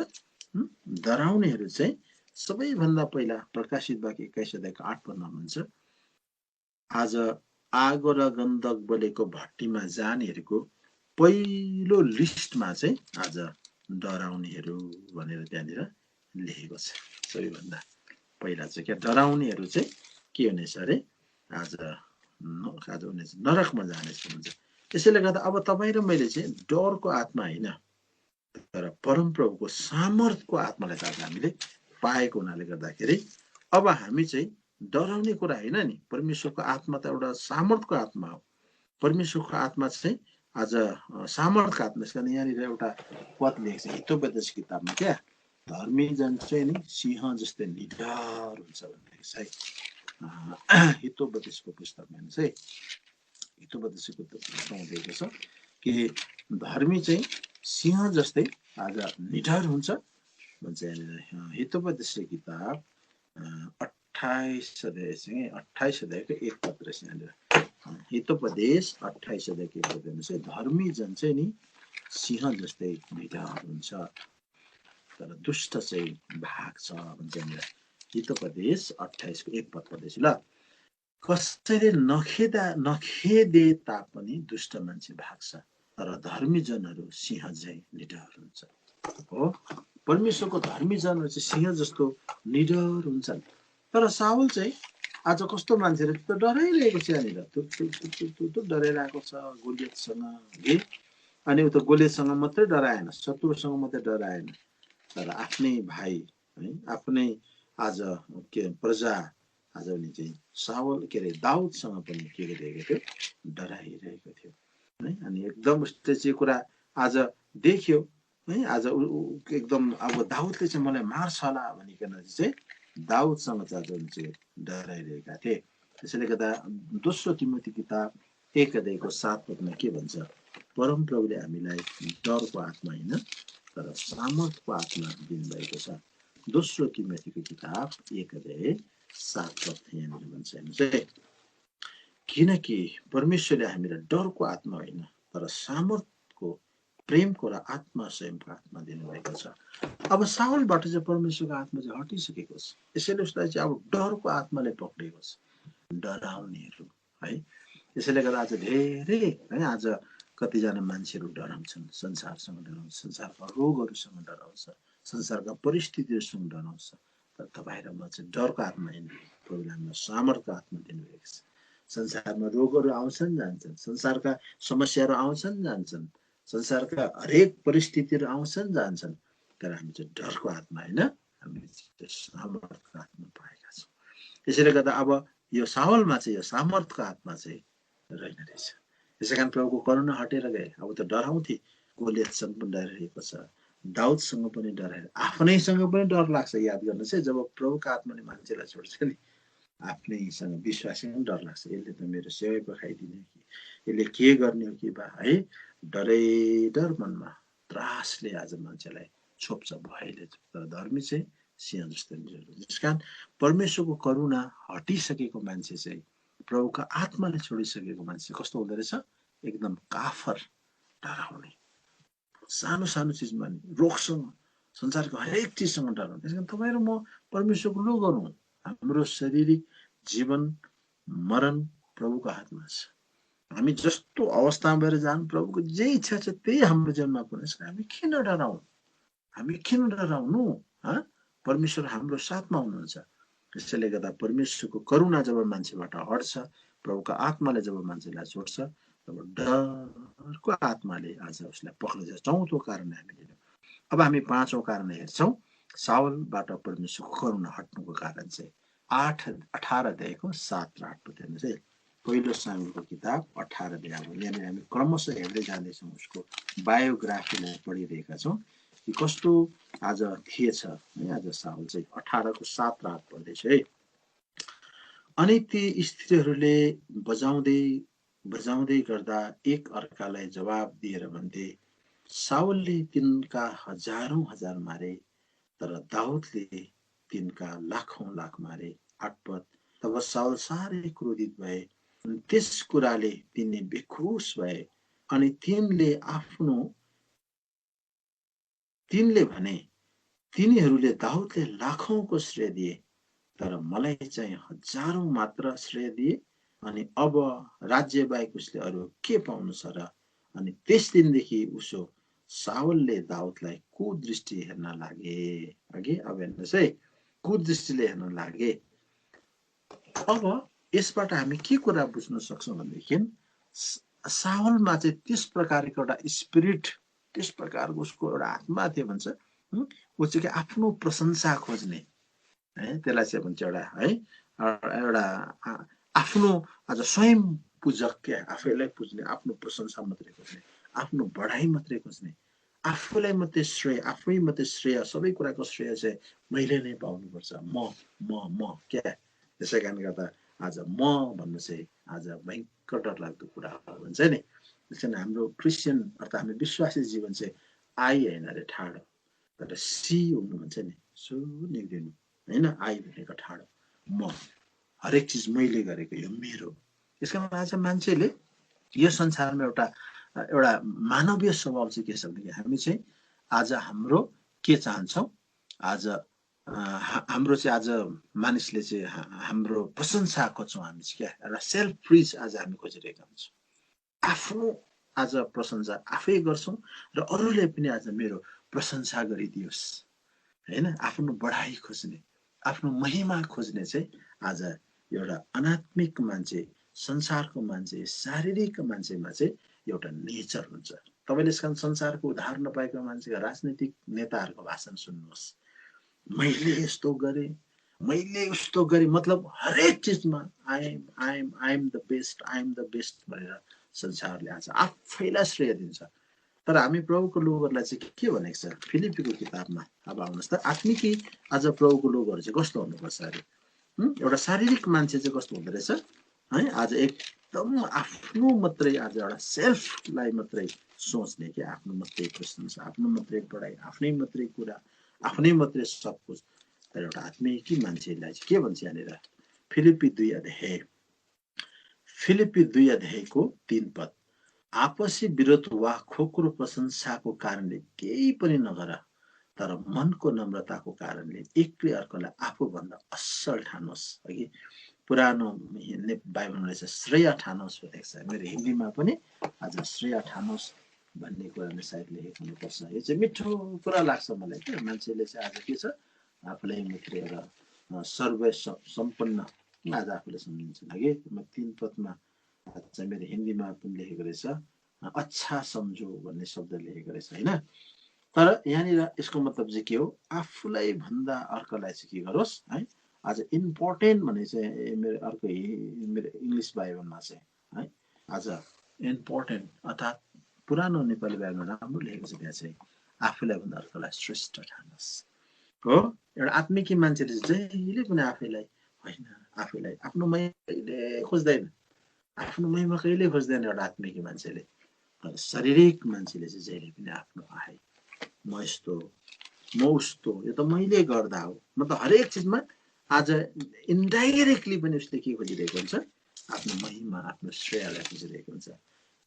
S1: डराउनेहरू चाहिँ सबैभन्दा पहिला प्रकाशित वाक्य 21 अध्यायको 8 पदमा भन्छ, आज आगो र गन्धक बलेको भट्टीमा जानेहरूको पहिलो लिस्टमा चाहिँ आज डराउनेहरू भनेर त्यहाँनिर लेखेको छ। सबैभन्दा पहिला चाहिँ क्या डराउनेहरू चाहिँ के हुनेछ अरे, आज उनीहरू नरकमा जानेछ भन्छ। त्यसैले गर्दा अब तपाईँ र मैले चाहिँ डरको आत्मा होइन, तर परमप्रभुको सामर्थको आत्मालाई आज हामीले पाएको हुनाले गर्दाखेरि अब हामी चाहिँ डराउने कुरा होइन नि, परमेश्वरको आत्मा त एउटा सामर्थको आत्मा हो। परमेश्वरको आत्मा चाहिँ आज सामर्थको आत्मा। यसकारण यहाँनिर एउटा पद लेखेको छ हितोपदेश किताबमा, क्या धर्मी जन चाहिँ नि सिंह जस्तै निडर हुन्छ भनेको छ है। हितोपदेशको पुस्तकमा हेर्नुहोस् है, हितोपदेशको पुस्तकमा दिएको छ कि धर्मी चाहिँ सिंह जस्तै आज निडर हुन्छ भन्छ। यहाँनिर हितोपदेश किताब 28 अध्यायको 1 पद रहेछ। यहाँनिर हितोपदेश 28 अध्यायको 1 पद हेर्नुहोस् है, धर्मी जन चाहिँ नि सिंह जस्तै निडर हुन्छ, तर दुष्ट चाहिँ भाग्छ भन्छ। यहाँनिर हितोपदेश 28 को 1 पद पढ्दैछु ल, कसैले नखेदे तापनि दुष्ट मान्छे भाग्छ, तर धर्मी जनहरू सिंह झैं निडर हुन्छ हो। परमेश्वरको धर्मी जनहरू चाहिँ सिंह जस्तो निडर हुन्छन्। तर साउल चाहिँ आज कस्तो मान्छे र त्यो डराइरहेको छ, यहाँनिर त्यो डराइरहेको छ गोलियतसँग है। अनि उता गोलियतसँग मात्रै डराएन, शत्रुसँग मात्रै डराएन, तर आफ्नै भाइ है, आफ्नै आज के प्रजा आज उनी चाहिँ साउल के अरे दाउदसँग पनि के गरिरहेको थियो, डराइरहेको थियो है। अनि एकदम उसले चाहिँ कुरा आज देख्यो है, आज एकदम अब दाउदले चाहिँ मलाई मार्छ होला भनिकन चाहिँ दाउदसँग चाहिँ उनी चाहिँ डराइरहेका थिए। त्यसैले गर्दा दोस्रो तिमोथी किताब 1 अध्यायको 7 पदमा के भन्छ, परमप्रभुले हामीलाई डरको आत्मा होइन तर सामर्थको आत्मा दिनुभएको छ। दोस्रो तिमोथीको किताब 1:7 यहाँनिर भन्छ हेर्नुहोस् है, किनकि परमेश्वरले हामीलाई डरको आत्मा होइन तर सामर्थको, प्रेमको र आत्मा संयमको आत्मा दिनुभएको छ। अब साउलबाट चाहिँ परमेश्वरको आत्मा चाहिँ हटिसकेको छ, यसैले उसलाई चाहिँ अब डरको आत्माले पक्रेको छ, डराउनेहरू है। यसैले गर्दा आज धेरै है, आज कतिजना मान्छेहरू डराउँछन्, संसारसँग डराउँछ, संसारका रोगहरूसँग डराउँछ, संसारका परिस्थितिहरूसँग डराउँछ। तर तपाईँ र म चाहिँ डरको आत्मा होइन, प्रभुले हामीलाई सामर्थको आत्मा दिनुभएको छ। संसारमा रोगहरू आउँछन् जान्छन्, संसारका समस्याहरू आउँछन् जान्छन्, संसारका हरेक परिस्थितिहरू आउँछन् जान्छन्, तर हामी चाहिँ डरको आत्मा होइन, हामी चाहिँ सामर्थको आत्मा पाएका छौँ। त्यसैले गर्दा अब यो साउलमा चाहिँ यो सामर्थको आत्मा चाहिँ रहेन रहेछ। त्यसै कारण प्रभुको करुणा हटेर गए। अब त डराउँथे, गोलियतसँग पनि डराइरहेको छ, दाउदसँग पनि डराएर, आफ्नैसँग पनि डर लाग्छ। याद गर्नुहोस् है, जब प्रभुको आत्माले मान्छेलाई छोड्छ नि, आफ्नैसँग विश्वासी पनि डर लाग्छ। यसले त मेरो सेवै पखाइदिने कि, यसले के गर्ने हो कि बा है, डरै डर मनमा त्रासले आज मान्छेलाई छोप्छ भयले। तर धर्मी चाहिँ सिंह जस्तो निडर। त्यस कारण परमेश्वरको करुणा हटिसकेको मान्छे चाहिँ, प्रभुका आत्माले छोडिसकेको मान्छे कस्तो हुँदो रहेछ, एकदम काफर, डराउने, सानो सानो चिजमा नि रोगसँग, संसारको हरेक चिजसँग डराउने। त्यस कारण तपाईँ र म परमेश्वरको लो गरौँ। हाम्रो शारीरिक जीवन मरण प्रभुको हातमा छ। हामी जस्तो अवस्थामा भएर जानु, प्रभुको जे इच्छा छ त्यही हाम्रो जीवनमा पुग्नेछ। हामी किन डराउँ, हामी किन डराउनु? परमेश्वर हाम्रो साथमा हुनुहुन्छ। त्यसैले गर्दा परमेश्वरको करुणा जब मान्छेबाट हट्छ, प्रभुको आत्माले जब मान्छेलाई छोड्छ, तब डरको आत्माले आज उसलाई पक्रिन्छ। चौथो कारण हामीले, अब हामी पाँचौं कारण हेर्छौँ साउलबाट परमेश्वरको करुणा हट्नुको कारण चाहिँ। 18 अध्यायको 7 र 8 हेर्नुहोस् है। पहिलो सामुएलको किताब 18 अध्याय। यहाँनिर हामी क्रमशः हेर्दै जाँदैछौँ, उसको बायोग्राफीलाई पढिरहेका छौँ कि कस्तो आज थिएछ है। आज साउल चाहिँ 18 को 7 र 8 पढ्दैछु है। अनि ती स्त्रीहरूले बजाउँदै गर्दा एक अर्कालाई जवाब दिएर भन्थे, साउलले तिनका हजारौं हजार मारे, तर दाउदले तिनका लाखौं लाख मारे। 8 पद। तब साउल साह्रै क्रोधित भए, त्यस कुराले तिनले बेखुस भए। अनि तिनले भने, तिनीहरूले दाउदले लाखौंको श्रेय दिए, तर मलाई चाहिँ हजारौं मात्र श्रेय दिए। अनि अब राज्य बाहेक उसले अरू के पाउनु छ र? अनि त्यस दिनदेखि उसो साउलले दाउदलाई कुदृष्टि हेर्न लागे। अघि अब हेर्नुहोस् है, कुदृष्टिले हेर्न लागे। अब यसबाट हामी के कुरा बुझ्न सक्छौँ भनेदेखि, साउलमा चाहिँ त्यस प्रकारको एउटा स्पिरिट, त्यस प्रकारको उसको एउटा आत्मा थियो भन्छ। ऊ चाहिँ आफ्नो प्रशंसा खोज्ने है, त्यसलाई चाहिँ भन्छ एउटा है, एउटा आफ्नो आज स्वयं पूजक क्या, आफैलाई पुज्ने, आफ्नो प्रशंसा मात्रै खोज्ने, आफ्नो बढाइ मात्रै खोज्ने, आफूलाई मात्रै श्रेय, आफै मात्रै श्रेय, सबै कुराको श्रेय चाहिँ मैले नै पाउनुपर्छ। म क्या। त्यसै कारणले गर्दा आज म भन्नु चाहिँ आज भयङ्कर डरलाग्दो कुरा भन्छ नि। त्यसैले हाम्रो क्रिस्चियन अर्थात् हाम्रो विश्वासी जीवन चाहिँ आई होइन अरे ठाडो, तर सी हुनु भन्छ नि, सो निक्लिनु होइन। आई भनेको ठाडो, म, हरेक चिज मैले गरेको, यो मेरो। त्यस कारण आज मान्छेले यो संसारमा एउटा मानवीय स्वभाव चाहिँ के छ भने, हामी चाहिँ आज हाम्रो के चाहन्छौँ, आज हाम्रो चाहिँ आज मानिसले चाहिँ हाम्रो प्रशंसा खोज्छौँ। हामी चाहिँ क्या, एउटा सेल्फ प्रिज आज हामी खोजिरहेका हुन्छौँ। आफ्नो आज प्रशंसा आफै गर्छौँ र अरूले पनि आज मेरो प्रशंसा गरिदियोस् होइन। आफ्नो बढाइ खोज्ने, आफ्नो महिमा खोज्ने चाहिँ आज एउटा अनात्मिक मान्छे, संसारको मान्छे, शारीरिक मान्छेमा चाहिँ एउटा नेचर हुन्छ। तपाईँले यसका संसारको उदाहरण पाएको मान्छेका राजनीतिक नेताहरूको भाषण सुन्नुहोस्, मैले यस्तो गरेँ, मैले उस्तो गरेँ, मतलब हरेक चिजमा आई एम द बेस्ट भनेर संसारले आज आफैलाई श्रेय दिन्छ। तर हामी प्रभुको लोगहरूलाई चाहिँ के भनेको छ फिलिपीको किताबमा। अब आउनुहोस् त, आत्मिकी आज प्रभुको लोगहरू चाहिँ कस्तो हुनुपर्छ अरे। एउटा शारीरिक मान्छे चाहिँ कस्तो हुँदो रहेछ है, आज एकदम आफ्नो मात्रै, आज एउटा सेल्फलाई मात्रै सोच्ने कि, आफ्नो मात्रै प्रशंसा, आफ्नो मात्रै पढाइ, आफ्नै मात्रै कुरा, आफ्नै मात्रै सब कुछ। तर एउटा आत्मिकी मान्छेलाई चाहिँ के भन्छ यहाँनिर फिलिप्पी 2 अध्यायको 3 पद आपसी विरोध वा खोक्रो प्रशंसाको कारणले केही पनि नगर तर मनको नम्रताको कारणले एकले अर्कोलाई आफूभन्दा असल ठानोस् अघि पुरानो बाइबलमा चाहिँ श्रेय ठानोस् भनेको छ मेरो हिन्दीमा पनि आज श्रेय ठानोस् भन्ने कुराले सायद लेखेको हुनुपर्छ यो चाहिँ मिठो कुरा लाग्छ मलाई के मान्छेले चाहिँ आज के छ आफूलाई मात्रै एउटा सर्व सम्पन्न आज आफूले सम्झिन्छ कि म 3 पदमा चाहिँ मेरो हिन्दीमा पनि लेखेको रहेछ अच्छा सम्झो भन्ने शब्द लेखेको रहेछ हैन तर यहाँनिर यसको मतलब चाहिँ के हो आफूलाई भन्दा अर्कोलाई चाहिँ के गरोस् है आज इम्पोर्टेन्ट भने चाहिँ मेरो अर्को मेरो इङ्ग्लिस बाइबलमा चाहिँ है आज इम्पोर्टेन्ट अर्थात् पुरानो नेपाली बाइबलमा राम्रो लेखेको छ त्यहाँ चाहिँ आफूलाई भन्दा अर्कोलाई श्रेष्ठ ठानोस् हो एउटा आत्मिकी मान्छेले जहिले पनि आफैलाई होइन आफैलाई आफ्नो मैले खोज्दैन आफ्नो महिमा कहिले खोज्दैन एउटा आत्मिकी मान्छेले तर शारीरिक मान्छेले चाहिँ जहिले पनि आफ्नो आए म यस्तो म उस्तो यो त मैले गर्दा हो म त हरेक चिजमा आज इन्डाइरेक्टली पनि उसले के खोजिरहेको हुन्छ आफ्नो महिमा आफ्नो श्रेयलाई खोजिरहेको हुन्छ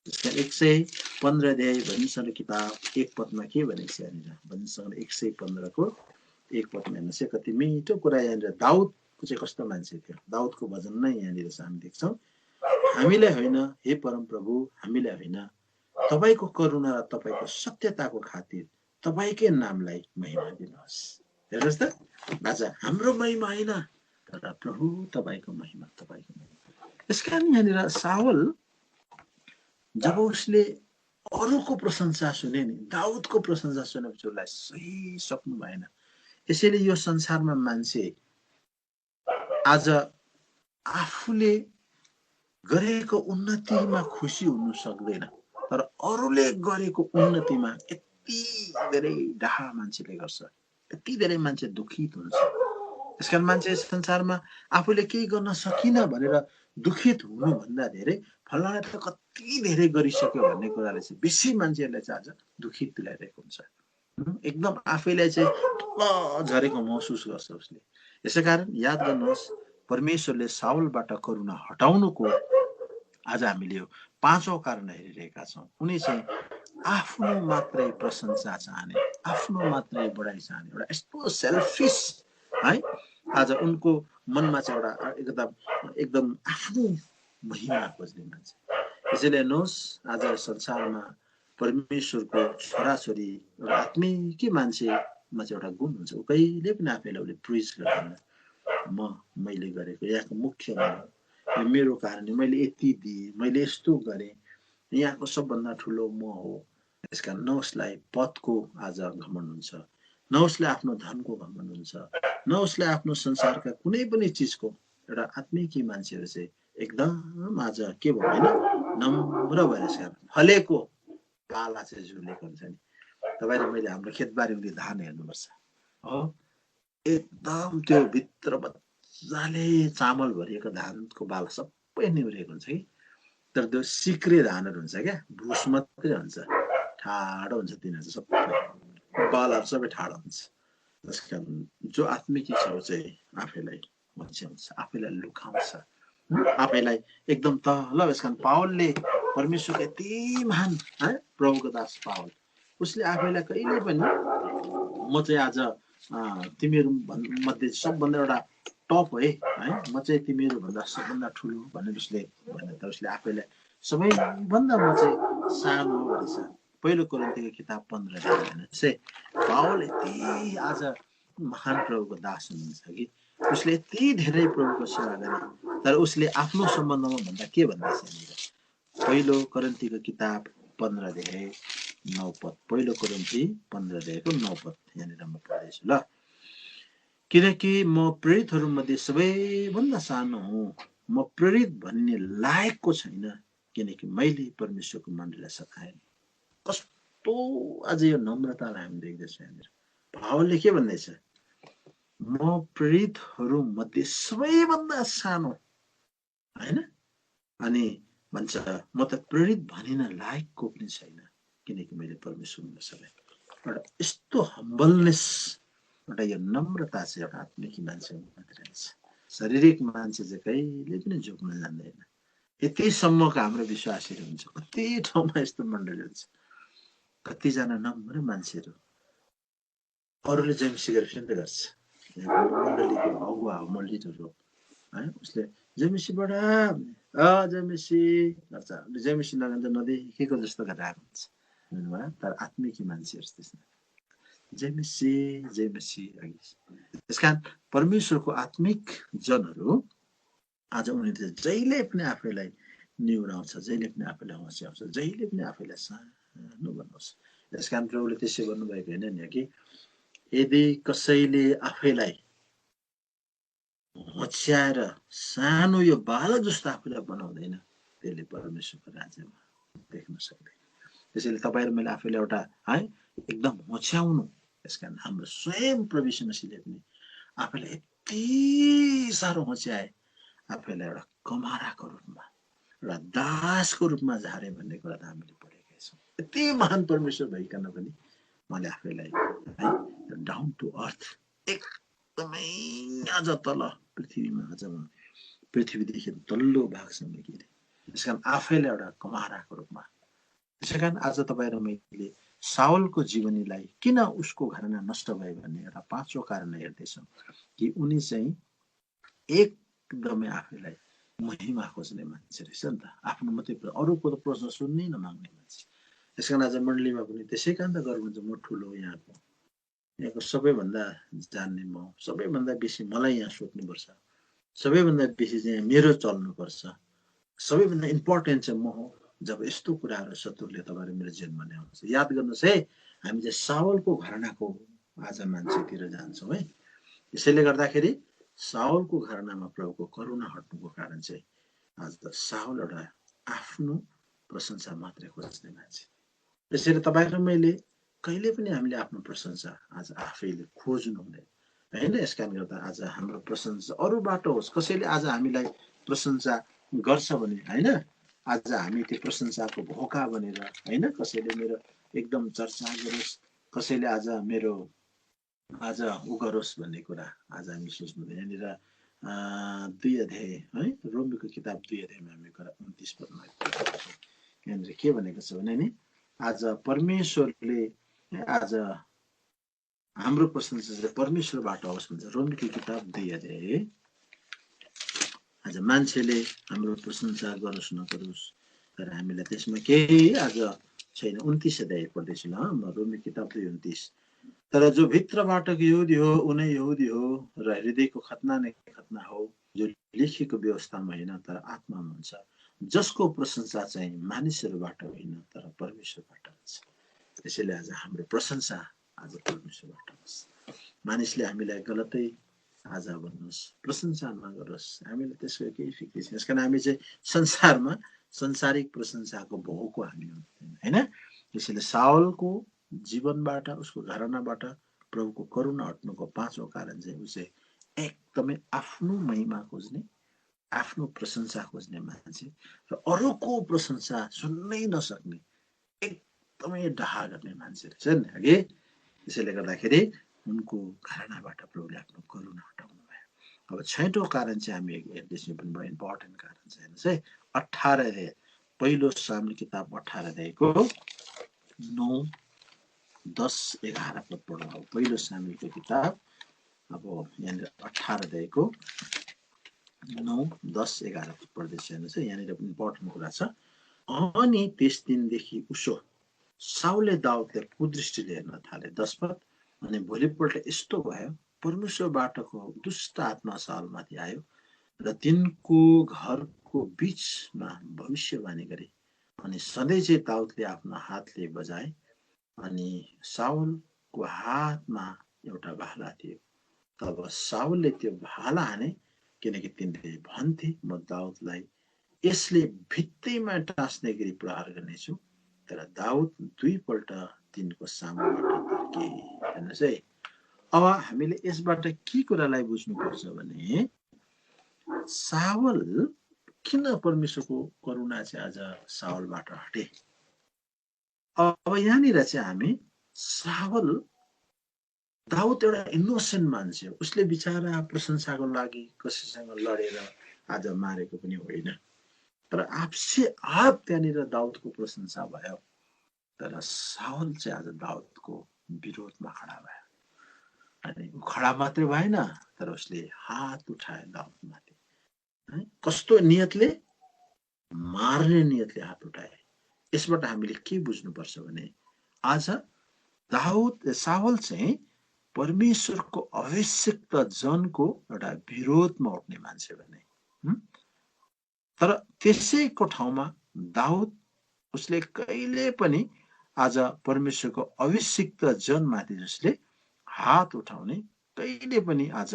S1: त्यसका 115 अध्याय भनिसँग किताब 1 पदमा के भनेको छ यहाँनिर भनिसँग 115 को 1 पदमा हेर्नुहोस् कति मिठो कुरा यहाँनिर दाउदको चाहिँ कस्तो मान्छे थियो दाउदको भजन नै यहाँनिर चाहिँ हामी देख्छौँ हामीलाई होइन हे परम प्रभु हामीलाई होइन तपाईको करुणा र तपाईको सत्यताको खातिर तपाईकै नामलाई महिमा दिनुहोस् हेर्नुहोस् त आज हाम्रो महिमा होइन तर प्रभु तपाईको महिमा तपाईको महिमा यसकारण यहाँनिर साउल जब उसले अरूको प्रशंसा सुने नि दाउदको प्रशंसा सुनेपछि उसलाई सही सक्नु भएन यसैले यो संसारमा मान्छे आज आफूले गरेको उन्नतिमा खुसी हुन सक्दैन तर अरूले गरेको उन्नतिमा यति धेरै डाहा मान्छेले गर्छ यति धेरै मान्छे दुखित हुन्छ यसकारण मान्छे संसारमा आफूले केही गर्न सकिन भनेर दुखित हुनुभन्दा धेरै फलानाले त कति धेरै गरिसक्यो भन्ने कुराले चाहिँ बेसी मान्छेहरूलाई चाहिँ आज दुखित तुल्याइरहेको हुन्छ एकदम आफैलाई चाहिँ तल झरेको महसुस गर्छ उसले यसैकारण याद गर्नुहोस् परमेश्वरले साउलबाट करुणा हटाउनुको आज हामीले यो 5औं कारण हेरिरहेका छौँ उनी चाहिँ आफ्नो मात्रै प्रशंसा चाहने आफ्नो मात्रै बढाइ चाहने एउटा यस्तो सेल्फिस है आज उनको मनमा चाहिँ एउटा एकदम आफ्नो महिमा खोज्ने मान्छे यसैले हेर्नुहोस् आज संसारमा परमेश्वरको छोराछोरी एउटा आत्मिकी मान्छेमा चाहिँ एउटा गुण हुन्छ ऊ कहिले पनि आफैलाई उसले प्रिज गर्दैन मैले गरेको यहाँको मुख्य यो मेरो कारणले मैले यति दिएँ मैले यस्तो गरेँ यहाँको सबभन्दा ठुलो म हो यसकारण न उसलाई पदको आज घमण्ड हुन्छ न उसलाई आफ्नो धनको घमण्ड हुन्छ न उसलाई आफ्नो संसारका कुनै पनि चिजको एउटा आत्मिकी मान्छेहरू चाहिँ एकदम आज के भयो होइन नम्र भएर फलेको पाला चाहिँ झुलेको हुन्छ नि तपाईँले मैले हाम्रो खेतबारी धान हेर्नुपर्छ हो एकदम त्यो भित्र मजाले चामल भरिएको धानको बाला सबै निहुरेको हुन्छ कि तर त्यो सिक्रे धानहरू हुन्छ क्या भुस मात्रै हुन्छ ठाडो हुन्छ तिनीहरू सबै बालाहरू सबै ठाडो हुन्छ त्यसकारण जो आत्मिकी छ चाहिँ आफैलाई मच्याउँछ आफैलाई लुकाउँछ आफैलाई एकदम तल यसकारण पावलले परमेश्वरको यति महान है प्रभुको दास पावल उसले आफैलाई कहिले पनि म चाहिँ आज तिमीहरू मध्ये सबभन्दा एउटा टप है म चाहिँ तिमीहरू भन्दा सबभन्दा ठुलो भनेर उसले भने त उसले आफैलाई सबैभन्दा म चाहिँ सानो भनेछ पहिलो कोरिन्थीको किताब 15 हेर्नुहोस् है पावल यति आज महान प्रभुको दास हुनुहुन्छ कि उसले यति धेरै प्रभुको सेवा गरे तर उसले आफ्नो सम्बन्धमा भन्दा के भन्दैछ यहाँनिर पहिलो कोरिन्थीको किताब 15 अध्याय 9 पद पहिलो कोरिन्थी 15 अध्यायको 9 पद यहाँनिर म पढ्दैछु ल किनकि म प्रेरितहरू मध्ये सबैभन्दा सानो हुँ म प्रेरित भन्ने लायकको छैन किनकि मैले परमेश्वरको मण्डलीलाई सताएँ कस्तो आज यो नम्रतालाई हामी देख्दैछौँ यहाँनिर पावलले के भन्दैछ म प्रेरितहरू मध्ये सबैभन्दा सानो हैन अनि भन्छ म त प्रेरित भनिन लायकको पनि छैन किनकि मैले परमेश्वरलाई सताएँ एउटा यस्तो हम्बलनेस एउटा यो नम्रता चाहिँ एउटा आत्मिक मान्छे मात्रै रहेछ। शारीरिक मान्छे चाहिँ कहिले पनि झुक्न जान्दैन। यतिसम्मको हाम्रो विश्वासीहरू हुन्छ, कति ठाउँमा यस्तो मण्डली हुन्छ, कतिजना नम्र मान्छेहरू अरूले जेमिसी गरेपछि नि त गर्छ। मण्डलीको अगुवा हो, म लिडर हो है, उसले जेमिसीबाट जेमिसी गर्छ, जेमिसी नगर्दा नदेखेको जस्तो गरेर आएको हुन्छ। तर आत्मिकी मान्छेहरू त्यस्तो जेमिसी जेमिसी। त्यस कारण परमेश्वरको आत्मिक जनहरू आज उनीहरूले जहिले पनि आफैलाई निहुराउँछ, जहिले पनि आफैलाई होस्याउँछ, जहिले पनि आफैलाई सानो बनाउँछ। त्यस कारण प्रभुले त्यसै गर्नुभएको होइन नि कि यदि कसैले आफैलाई होच्याएर सानो यो बालक जस्तो आफूलाई बनाउँदैन, त्यसले परमेश्वरको राज्यमा देख्न सक्दैन। त्यसैले तपाईँ र मैले आफैलाई एउटा है एकदम होच्याउनु। त्यस कारण हाम्रो स्वयं प्रभु यीशु मसीहले पनि आफैलाई यति साह्रो होच्याए, आफैलाई एउटा कमाराको रूपमा, एउटा दासको रूपमा झारे भन्ने कुरा त हामीले पढेका छौँ। यति महान परमेश्वर भइकन पनि उहाँले आफैलाई है डाउन टु अर्थ एकदमै आज तल पृथ्वीमा, आज पृथ्वीदेखि तल्लो भागसम्म गिरे। त्यस कारण आफैलाई एउटा कमाराको रूपमा। त्यसै कारण आज तपाईँ र मैले साउलको जीवनीलाई किन उसको घराना नष्ट भयो भन्ने एउटा पाँचौँ कारण हेर्दैछौँ कि उनी चाहिँ एकदमै आफैलाई महिमा खोज्ने मान्छे रहेछ नि त। आफ्नो मात्रै अरूको त प्रश्न सुन्नै नमाग्ने मान्छे। त्यस कारण आज मण्डलीमा पनि त्यसै कारण त गर्नुहुन्छ, म ठुलो यहाँको सबैभन्दा जान्ने म, सबैभन्दा बेसी मलाई यहाँ सोध्नुपर्छ, सबैभन्दा बेसी चाहिँ मेरो चल्नुपर्छ, सबैभन्दा इम्पोर्टेन्ट चाहिँ म हो। जब यस्तो कुराहरू शत्रुले तपाईँहरू मेरो जीवनमा ल्याउँछ, याद गर्नुहोस् है, हामी चाहिँ साउलको घरानाको आज मान्छेतिर जान्छौँ है। यसैले गर्दाखेरि साउलको घरानामा प्रभुको करुणा हट्नुको कारण चाहिँ आज त साउल एउटा आफ्नो प्रशंसा मात्रै खोज्ने मान्छे। त्यसैले तपाईँ र मैले कहिले पनि हामीले आफ्नो प्रशंसा आज आफैले खोज्नु हुँदैन होइन। यस कारणले गर्दा आज हाम्रो प्रशंसा अरूबाट होस्, कसैले आज हामीलाई प्रशंसा गर्छ भने होइन, आज हामी त्यो प्रशंसाको भोका बनेर होइन, कसैले मेरो एकदम चर्चा गरोस्, कसैले आज मेरो आज उ गरोस् भन्ने कुरा आज हामी सोच्नु। यहाँनिर 2 अध्याय है, रोमीको किताब 2 अध्यायमा हामी 29 पदमा यहाँनिर के भनेको छ भने नि, आज परमेश्वरले आज हाम्रो प्रशंसा चाहिँ परमेश्वरबाट होस् भन्छ। रोमीको किताब 2 अध्याय। आज मान्छेले हाम्रो प्रशंसा गरोस् नगरोस्, तर हामीलाई त्यसमा केही आज छैन। 29 अध्याय पढ्दैछु ल म, रोमी किताब 2:29। तर जो भित्रबाट यहुदी हो उनै यहुदी हो, र हृदयको खतना नै खतना हो, जो लेखिएको व्यवस्थामा होइन तर आत्मामा हुन्छ, जसको प्रशंसा चाहिँ मानिसहरूबाट होइन तर परमेश्वरबाट हुन्छ। त्यसैले आज हाम्रो प्रशंसा आज परमेश्वरबाट होस्। मानिसले हामीलाई गलतै आज भन्नुहोस्, प्रशंसा नगरोस्, हामीले त्यसको केही फिक्री छैन। यसकारण हामी चाहिँ संसारमा संसारिक प्रशंसाको भोगको हामी होइन। त्यसैले साउलको जीवनबाट, उसको घरानाबाट प्रभुको करुणा हट्नुको पाँचौँ कारण चाहिँ ऊ चाहिँ एकदमै आफ्नो महिमा खोज्ने, आफ्नो प्रशंसा खोज्ने मान्छे, र अरूको प्रशंसा सुन्नै नसक्ने एकदमै डाहा गर्ने मान्छे रहेछ नि अघि। त्यसैले गर्दाखेरि उनको घरानाबाट प्रभुले आफ्नो करुणा हटाउनु भयो। अब 6औं कारण चाहिँ हामी हेर्दैछौँ, पनि बडा इम्पोर्टेन्ट कारण चाहिँ हेर्नुहोस् है। 18 अध्याय, पहिलो सामुएल किताब 18 अध्यायको 9, 10, 11 पद पढौँ। पहिलो सामुएलको किताब अब यहाँनिर 18 अध्यायको 9, 10, 11 पद पढ्दैछ हेर्नुहोस् है। यहाँनिर पनि इम्पोर्टेन्ट कुरा छ। अनि त्यस दिनदेखि उसो साउलले दाउदलाई कुदृष्टिले हेर्न थाले। 10 पद। अनि भोलिपल्ट यस्तो भयो, परमेश्वरबाटको दुष्ट आत्मा साउलमाथि आयो र तिनको घरको बीचमा भविष्यवाणी गरे। अनि सधैँ चाहिँ दाउदले आफ्नो हातले बजाए, अनि साउलको हातमा एउटा भाला थियो। तब साउलले त्यो भाला हाने, किनकि तिनले भन्थे, म दाउदलाई यसले भित्तैमा टाँस्ने गरी प्रहार गर्नेछु। तर दाउद 2 पल्ट तिनको सामुबाट तर्के। हेर्नुहोस् है, अब हामीले यसबाट के कुरालाई बुझ्नुपर्छ भने साउल किन परमेश्वरको करुणा चाहिँ आज साउलबाट हटे। अब यहाँनिर चाहिँ हामी साउल दाउद एउटा इनोसेन्ट मान्छे हो, उसले बिचारा प्रशंसाको लागि कसैसँग लडेर आज मारेको पनि होइन, तर आपसे आप त्यहाँनिर दाउदको प्रशंसा भयो। तर साउल चाहिँ आज दाउदको विरोधमा खडा भयो, अनि खडा मात्रै भएन तर उसले हात उठाए दाउदमाथि। कस्तो नियतले? मार्ने नियतले हात उठाए। यसबाट हामीले के बुझ्नुपर्छ भने आज साउल चाहिँ परमेश्वरको अभिषिक्त जनको एउटा विरोधमा उठ्ने मान्छे भने, तर त्यसैको ठाउँमा दाउद उसले कहिले पनि आज परमेश्वरको अभिषिक्त जनमाथि जसले हात उठाउने कहिले पनि आज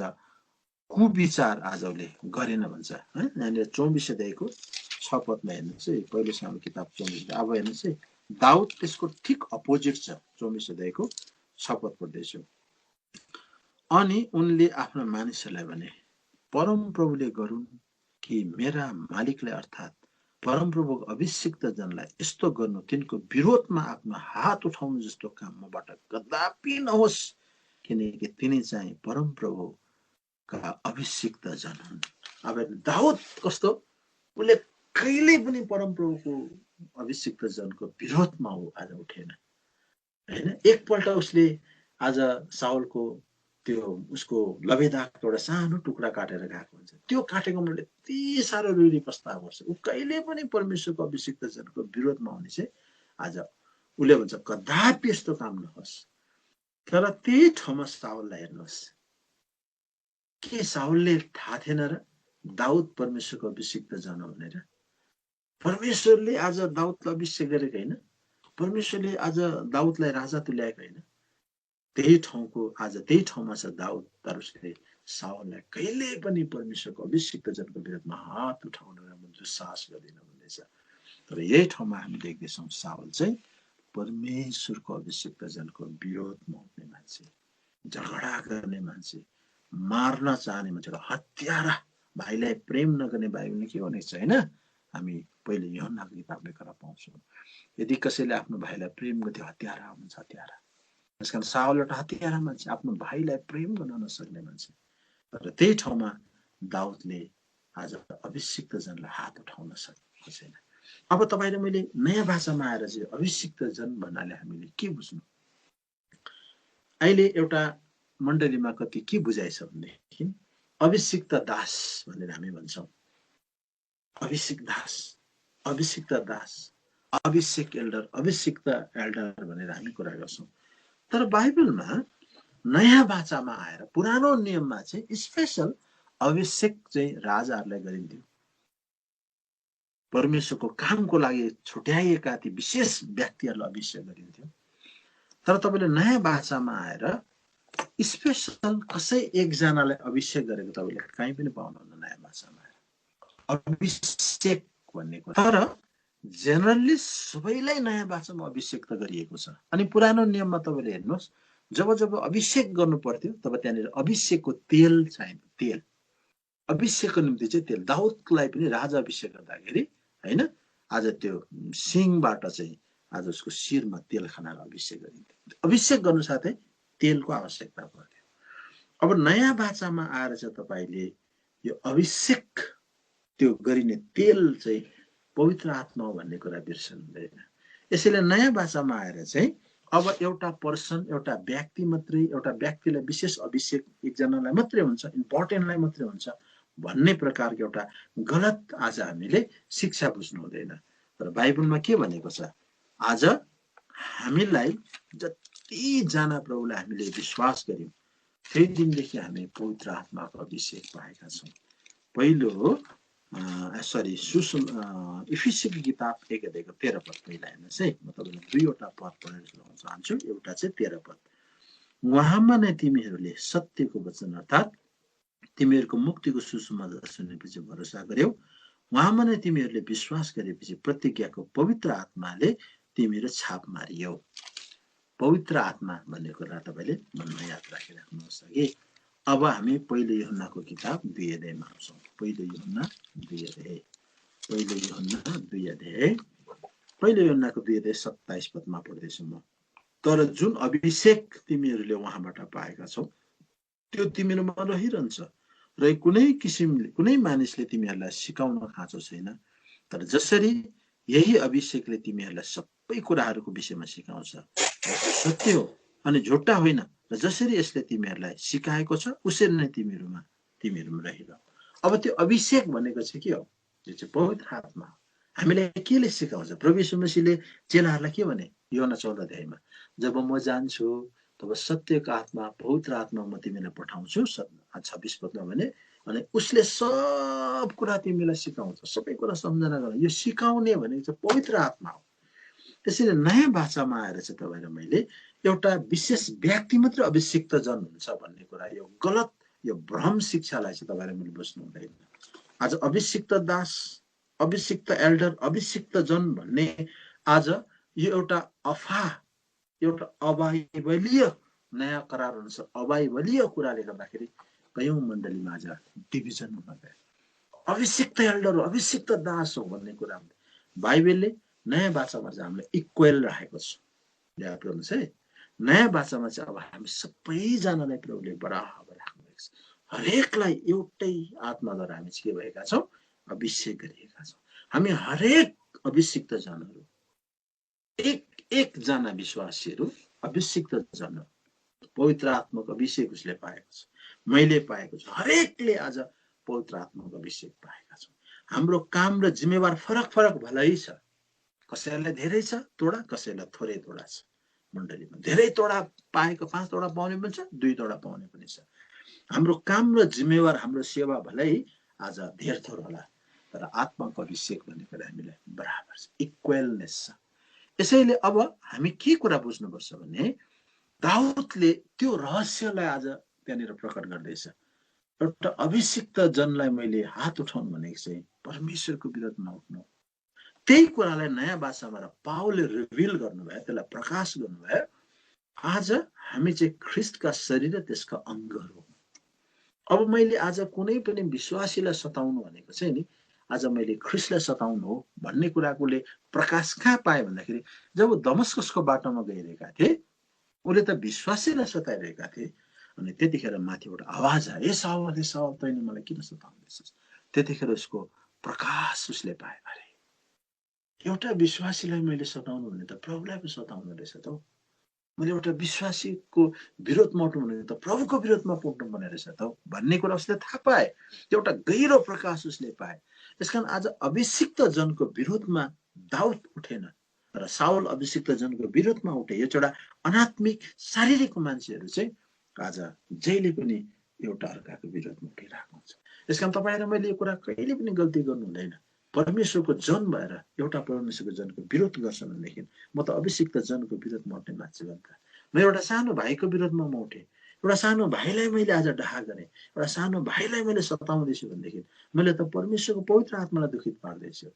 S1: कुविचार आज उसले गरेन भन्छ है। यहाँनिर 24 अध्यायको 6 पदमा हेर्नुहोस् है, पहिलो सामुएल किताब 24। अब हेर्नुहोस् है, दाउद त्यसको ठिक अपोजिट छ। 24 अध्यायको 6 पद पढ्दैछु। अनि उनले आफ्ना मानिसहरूलाई भने, परमप्रभुले गरून् कि मेरा मालिकलाई अर्थात् परमप्रभुको अभिषिक्त जनलाई यस्तो गर्नु, तिनको विरोधमा आफ्नो हात उठाउनु जस्तो काम मबाट कदापि नहोस्, किनकि तिनी चाहिँ परमप्रभुका अभिषिक्त जन हुन्। अब दाउद कस्तो, उसले कहिल्यै पनि परमप्रभुको अभिषिक्त जनको विरोधमा आज उठेन हैन। एकपल्ट उसले आज साउलको त्यो उसको लबेदाको एउटा सानो टुक्रा काटेर गएको हुन्छ, त्यो काटेको मैले यति साह्रो रुई प्रस्ताव गर्छ। ऊ कहिले पनि परमेश्वरको अभिषिक्त जनको विरोधमा हुने चाहिँ आज उसले भन्छ कदापि यस्तो काम नहोस्। तर त्यही ठाउँमा साउललाई हेर्नुहोस्, के साउलले थाहा थिएन र दाउद परमेश्वरको अभिषिक्त जन हो भनेर? परमेश्वरले आज दाउदलाई अभिषेक गरेको होइन, परमेश्वरले आज दाउदलाई राजा तुल्याएको होइन। त्यही ठाउँको आज त्यही ठाउँमा छ दाउद, तर उसले साउललाई कहिले पनि परमेश्वरको अभिषिक्त जनको विरोधमा हात उठाउन दुस्साहस गर्दैन भन्दैछ। तर यही ठाउँमा हामी देख्दैछौँ साउल चाहिँ परमेश्वरको अभिषिक्त जनको विरोधमा उठ्ने मान्छे, झगडा गर्ने मान्छे, मार्न चाहने मान्छे, हत्यारा, भाइलाई प्रेम नगर्ने बाइबलले के भनेको छ हैन? हामी पहिले यूहन्नाको किताब लेखेर पाउँछौँ, यदि कसैले आफ्नो भाइलाई प्रेम गर्थे हत्यारा हुन्छ, हत्यारा। त्यसकारण साउल एउटा हत्यारा मान्छे, आफ्नो भाइलाई प्रेम गर्न नसक्ने मान्छे। तर त्यही ठाउँमा दाउदले आज अभिषिक्त जनलाई हात उठाउन सकेको छैन। अब तपाईँ र मैले नयाँ भाषामा आएर चाहिँ अभिषिक्त जन भन्नाले हामीले के बुझ्नु? अहिले एउटा मण्डलीमा कति के बुझाइछ भनेदेखि अभिषिक्त दास भनेर हामी भन्छौँ। अभिषिक्त दास, अभिषिक्त दास, अभिषेक एल्डर, अभिषिक्त एल्डर भनेर हामी कुरा गर्छौँ। तर बाइबलमा नयाँ भाषामा आएर पुरानो नियममा चाहिँ स्पेशल अभिषेक चाहिँ राजाहरूलाई गरिन्थ्यो, परमेश्वरको कामको लागि छुट्याइएका ती विशेष व्यक्तिहरूलाई अभिषेक गरिन्थ्यो। तर तपाईँले नयाँ भाषामा आएर स्पेशल कसै एकजनालाई अभिषेक गरेको तपाईँले कहीँ पनि पाउनुहुन्न नयाँ भाषामा आएर अभिषेक भन्ने कुरा। तर जेनरली सबैलाई नयाँ भाषामा अभिषेक त गरिएको छ। अनि पुरानो नियममा तपाईँले हेर्नुहोस्, जब जब अभिषेक गर्नु पर्थ्यो तब त्यहाँनिर अभिषेकको तेल चाहिन्छ, तेल, अभिषेकको निम्ति चाहिँ तेल। दाउदलाई पनि राजा अभिषेक गर्दाखेरि हैन, आज त्यो सिंहबाट चाहिँ आज उसको शिरमा तेल खनाएर अभिषेक गरिन्थ्यो। अभिषेक गर्नु साथै तेलको आवश्यकता पर्थ्यो। अब नयाँ भाषामा आएर चाहिँ तपाईँले यो अभिषेक त्यो गरिने तेल चाहिँ पवित्र आत्मा हो भन्ने कुरा बिर्सनु हुँदैन। यसैले नयाँ भाषामा आएर चाहिँ अब एउटा पर्सन, एउटा व्यक्ति मात्रै, एउटा व्यक्तिलाई विशेष अभिषेक एकजनालाई मात्रै हुन्छ, इम्पोर्टेन्टलाई मात्रै हुन्छ भन्ने प्रकारको एउटा गलत आज हामीले शिक्षा बुझ्नु हुँदैन। तर बाइबलमा के भनेको छ, आज हामीलाई जतिजना प्रभुलाई हामीले विश्वास गर्यौँ त्यही दिनदेखि हामी पवित्र आत्माको अभिषेक पाएका छौँ। पहिलो इफिसीको किताब 1 अध्यायको 13 पद पहिला हेर्नुहोस् है। म तपाईँलाई दुईवटा पद पढेर सुनाउन चाहन्छु। एउटा चाहिँ 13 पद, उहाँमा नै तिमीहरूले सत्यको वचन अर्थात् तिमीहरूको मुक्तिको सुसमाचार सुनेपछि भरोसा गर्यौ, उहाँमा नै तिमीहरूले विश्वास गरेपछि प्रतिज्ञाको पवित्र आत्माले तिमीहरू छाप मारियौ। पवित्र आत्मा भन्ने कुरा तपाईँले मनमा याद राखिराख्नुहोस् कि अब हामी पहिलो यूहन्नाको किताब 2 अध्यायमा आउँछौँ। पहिलो यूहन्ना 2 अध्याय, पहिलो यूहन्ना 2 अध्याय, पहिलो यूहन्नाको 2 अध्याय 27 पदमा पढ्दैछु म। तर जुन अभिषेक तिमीहरूले उहाँबाट पाएका छौ त्यो तिमीहरूमा रहिरहन्छ र कुनै किसिमले कुनै मानिसले तिमीहरूलाई सिकाउन खाँचो छैन। तर जसरी यही अभिषेकले तिमीहरूलाई सबै कुराहरूको विषयमा सिकाउँछ सत्य हो अनि झुट्टा होइन र जसरी यसले तिमीहरूलाई सिकाएको छ उसरी नै तिमीहरूमा रहिरह। अब त्यो अभिषेक भनेको चाहिँ के हो? यो चाहिँ पवित्र आत्मा। हामीलाई केले सिकाउँछ? प्रभु यीशु मसीहले चेलाहरूलाई के भने योहन्ना 14 अध्यायमा, जब म जान्छु तब सत्यको आत्मा पवित्र आत्मा म तिमीलाई पठाउँछु 26 पदमा भने, अनि उसले सब कुरा तिमीलाई सिकाउँछ, सबै कुरा सम्झना गर्न। यो सिकाउने भनेको चाहिँ पवित्र आत्मा हो। त्यसैले नयाँ भाषामा आएर चाहिँ तपाईँ र मैले एउटा विशेष व्यक्ति मात्र अभिषिक्त जन हुन्छ भन्ने कुरा यो गलत, यो भ्रम शिक्षालाई चाहिँ तपाईँ र मैले बुझ्नु हुँदैन। आज अभिषिक्त दास, अभिषिक्त एल्डर, अभिषिक्त जन भन्ने आज यो एउटा अफवाह, एउटा अबाइबलीय नयाँ करार अनुसार अबाइबलीय कुराले गर्दाखेरि कयौं मण्डलीमा आज डिभिजन हुन गयो। अभिषिक्त एल्डर हो, अभिषिक्त दास हो भन्ने कुरा बाइबलले नयाँ भाषामा चाहिँ हामीले इक्वल राखेको छ। याद गर्नुहोस् है, नयाँ भाषामा चाहिँ अब हामी सबैजनालाई प्रभुले बराबर राख्नुभएको छ। हरेकलाई एउटै आत्माद्वारा हामी के भएका छौँ? अभिषेक गरिएका छौँ। हामी हरेक अभिषिक्त जनहरू, एकजना विश्वासीहरू अभिषिक्त जन, पवित्र आत्माको अभिषेक उसले पाएको छ, मैले पाएको छु। हरेकले आज पवित्र आत्माको अभिषेक पाएका छौँ। हाम्रो काम र जिम्मेवार फरक फरक भलै छ। कसैलाई धेरै छ तोडा, कसैलाई थोरै तोडा छ। मण्डलीमा धेरै तोडा पाएको 5 तोडा पाउने पनि छ, 2 तोडा पाउने पनि छ। हाम्रो काम र जिम्मेवार, हाम्रो सेवा भलै आज धेर थोर होला, तर आत्माको अभिषेक भनेको हामीलाई बराबर छ, इक्वलनेस छ। यसैले अब हामी के कुरा बुझ्नुपर्छ भने दाउदले त्यो रहस्यलाई आज त्यहाँनिर प्रकट गर्दैछ। एउटा अभिषिक्त जनलाई मैले हात उठाउनु भनेको चाहिँ परमेश्वरको विरोधमा उठ्नु। त्यही कुरालाई नयाँ भाषामा पावलले रिभिल गर्नुभयो, त्यसलाई प्रकाश गर्नुभयो। आज हामी चाहिँ ख्रिस्टका शरीर र त्यसका अङ्गहरू। अब मैले आज कुनै पनि विश्वासीलाई सताउनु भनेको चाहिँ नि आज मैले ख्रिस्टलाई सताउनु हो भन्ने कुराकोले प्रकाश कहाँ पाए भन्दाखेरि जब दमस्कसको बाटोमा गइरहेका थिए, उसले त विश्वासीलाई सताइरहेका थिए। अनि त्यतिखेर माथिबाट आवाज आयो, ए साउल तैँले मलाई किन सताउँदैछस्? त्यतिखेर उसको प्रकाश उसले पाए। अरे एउटा विश्वासीलाई मैले सताउनु भने त प्रभुलाई पो सताउनु रहेछ त। मैले एउटा विश्वासीको विरोधमा उठ्नु भने त प्रभुको विरोधमा उठ्नु पर्ने रहेछ त भन्ने कुरा उसले थाहा पाए। एउटा गहिरो प्रकाश उसले पाए। त्यसकारण आज अभिषिक्त जनको विरोधमा दाउद उठेन, तर साउल अभिषिक्त जनको विरोधमा उठे। यो एउटा अनात्मिक शारीरिक मान्छेहरू चाहिँ आज जहिले पनि एउटा अर्काको विरोधमा उठिरहेको हुन्छ। त्यसकारण तपाईँ र मैले यो कुरा कहिले पनि गल्ती गर्नु हुँदैन। परमेश्वरको जन भएर एउटा परमेश्वरको जनको विरोध गर्छ भनेदेखि म त अभिषिक्त जनको विरोधमा उठ्ने मान्छे हो नि त। म एउटा सानो भाइको विरोधमा म उठेँ, एउटा सानो भाइलाई मैले आज डाहा गरेँ, एउटा सानो भाइलाई मैले सताउँदैछु भनेदेखि मैले त परमेश्वरको पवित्र आत्मालाई दुखित पार्दैछु।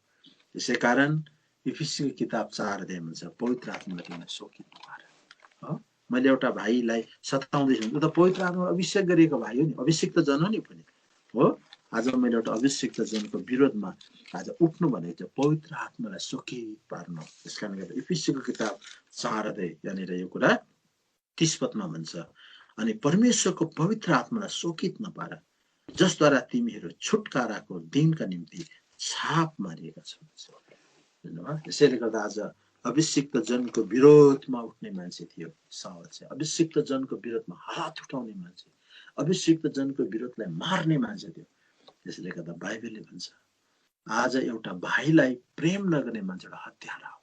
S1: त्यसै कारण इफिसीको किताब 4 अध्याय भन्छ पवित्र आत्मालाई तिमीलाई शोकित पार। मैले एउटा भाइलाई सताउँदैछु भने त पवित्र आत्मालाई अभिषेक गरिएको भाइ हो नि, अभिषिक्त जन हो नि पनि हो। आज मैले एउटा अभिषिक्त जनको विरोधमा आज उठ्नु भनेको चाहिँ पवित्र आत्मालाई शोकित पार्नु। त्यस कारण गर्दा इफिसीको किताब 4 अध्याय यहाँनिर यो कुरा 30 पदमा भन्छ, अनि परमेश्वरको पवित्र आत्मालाई शोकित नपार, जसद्वारा तिमीहरू छुटकाराको दिनका निम्ति छाप मारिएका छौ। त्यसैले गर्दा आज अभिषिक्त जनको विरोधमा उठ्ने मान्छे थियो साउल चाहिँ। अभिषिक्त जनको विरोधमा हात उठाउने मान्छे, अभिषिक्त जनको विरोधलाई मार्ने मान्छे थियो। त्यसले गर्दा बाइबलले भन्छ आज एउटा भाइलाई प्रेम नगर्ने मान्छे एउटा हत्यारा हो।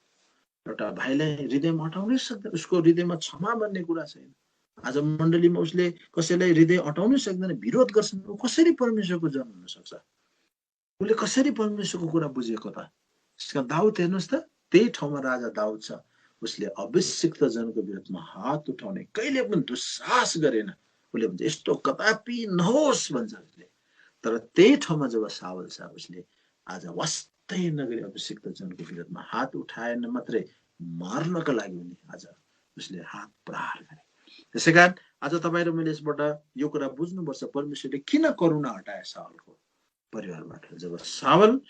S1: एउटा भाइलाई हृदयमा हटाउनै सक्दैन, उसको हृदयमा क्षमा भन्ने कुरा छैन। आज मण्डलीमा उसले कसैलाई हृदय हटाउनै सक्दैन, विरोध गर्छ। कसरी परमेश्वरको जन हुन सक्छ? उसले कसरी परमेश्वरको कुरा बुझेको त? दाउद हेर्नुहोस् त, त्यही ठाउँमा राजा दाउद छ, उसले अभिषिक्त जनको विरोधमा हात उठाउने कहिले पनि दुस्साहस गरेन। उसले भन्छ यस्तो कदापि नहोस् भन्छ उसले। तर त्यही ठाउँमा जब साउल छ, उसले आज वास्तै नगरी अभिषिक्त जनको विरोधमा हात उठाएन, मात्रै मार्नका लागि पनि आज उसले हात प्रहार गरे। त्यसै कारण आज तपाईँ र मैले यसबाट यो कुरा बुझ्नुपर्छ, परमेश्वरले किन करुणा हटाए साउलको परिवारबाट। जब साउल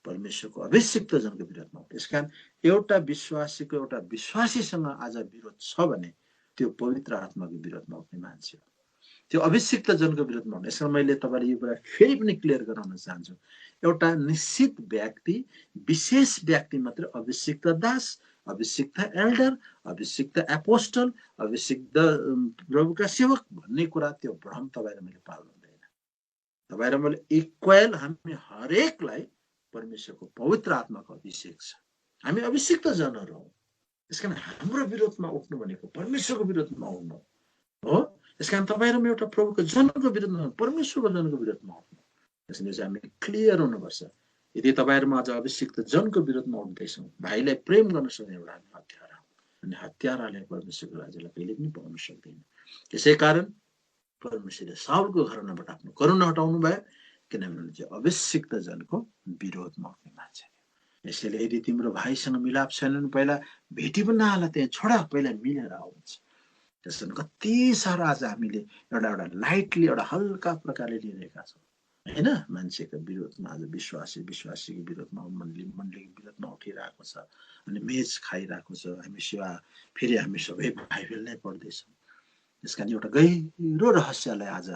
S1: परमेश्वरको अभिषिक्त जनको विरोधमा हो। त्यसकारण एउटा विश्वासीको एउटा विश्वासीसँग आज विरोध छ भने त्यो पवित्र आत्माको विरोधमा उठ्ने मान्छे हो, त्यो अभिषिक्त जनको विरोधमा हुने। यसमा मैले तपाईँलाई यो कुरा फेरि पनि क्लियर गराउन चाहन्छु। एउटा निश्चित व्यक्ति, विशेष व्यक्ति मात्रै अभिषिक्त दास, अभिषिक्त एल्डर, अभिषिक्त एपोस्टल, अभिषिक्त प्रभुका सेवक भन्ने कुरा त्यो भ्रम तपाईँ र मैले पाल्नु हुँदैन। तपाईँ र मैले इक्वल हामी हरेकलाई परमेश्वरको पवित्र आत्माको अभिषेक छ। हामी अभिषिक्त जनहरू हौँ। त्यसकारण हाम्रो विरोधमा उठ्नु भनेको परमेश्वरको विरोधमा उठ्नु हो। त्यसकारण तपाईँ र म एउटा प्रभुको जनको विरोधमा, परमेश्वरको जनको विरोधमा उठ्नु। त्यसले चाहिँ हामी क्लियर हुनुपर्छ। यदि तपाईँ र म आज अभिषिक्त जनको विरोधमा उठ्दैछौँ, भाइलाई प्रेम गर्न सक्ने एउटा हत्यारा हो, अनि हत्याराले परमेश्वरको राज्यलाई कहिले पनि पाउन सक्दैन। त्यसै कारण परमेश्वरले साउलको घरनाबाट आफ्नो करुणा हटाउनु भयो, किनभने चाहिँ अभिषिक्त जनको विरोधमा उठ्ने मान्छे। यसैले यदि तिम्रो भाइसँग मिलाप छैन भने पहिला भेटी पनि नहाल, त्यहाँ छोडा, पहिला मिलेर आउँछ। त्यसैले कति साह्रो आज हामीले एउटा लाइटली, एउटा हल्का प्रकारले लिइरहेका छौँ होइन। मान्छेको विरोधमा आज विश्वासीको विरोधमा मण्डलीको विरोधमा उठिरहेको छ, अनि मेच खाइरहेको छ। हामी सेवा फेरि हामी सबै भाइ भेल नै पढ्दैछौँ। त्यस कारण एउटा गहिरो रहस्यलाई आज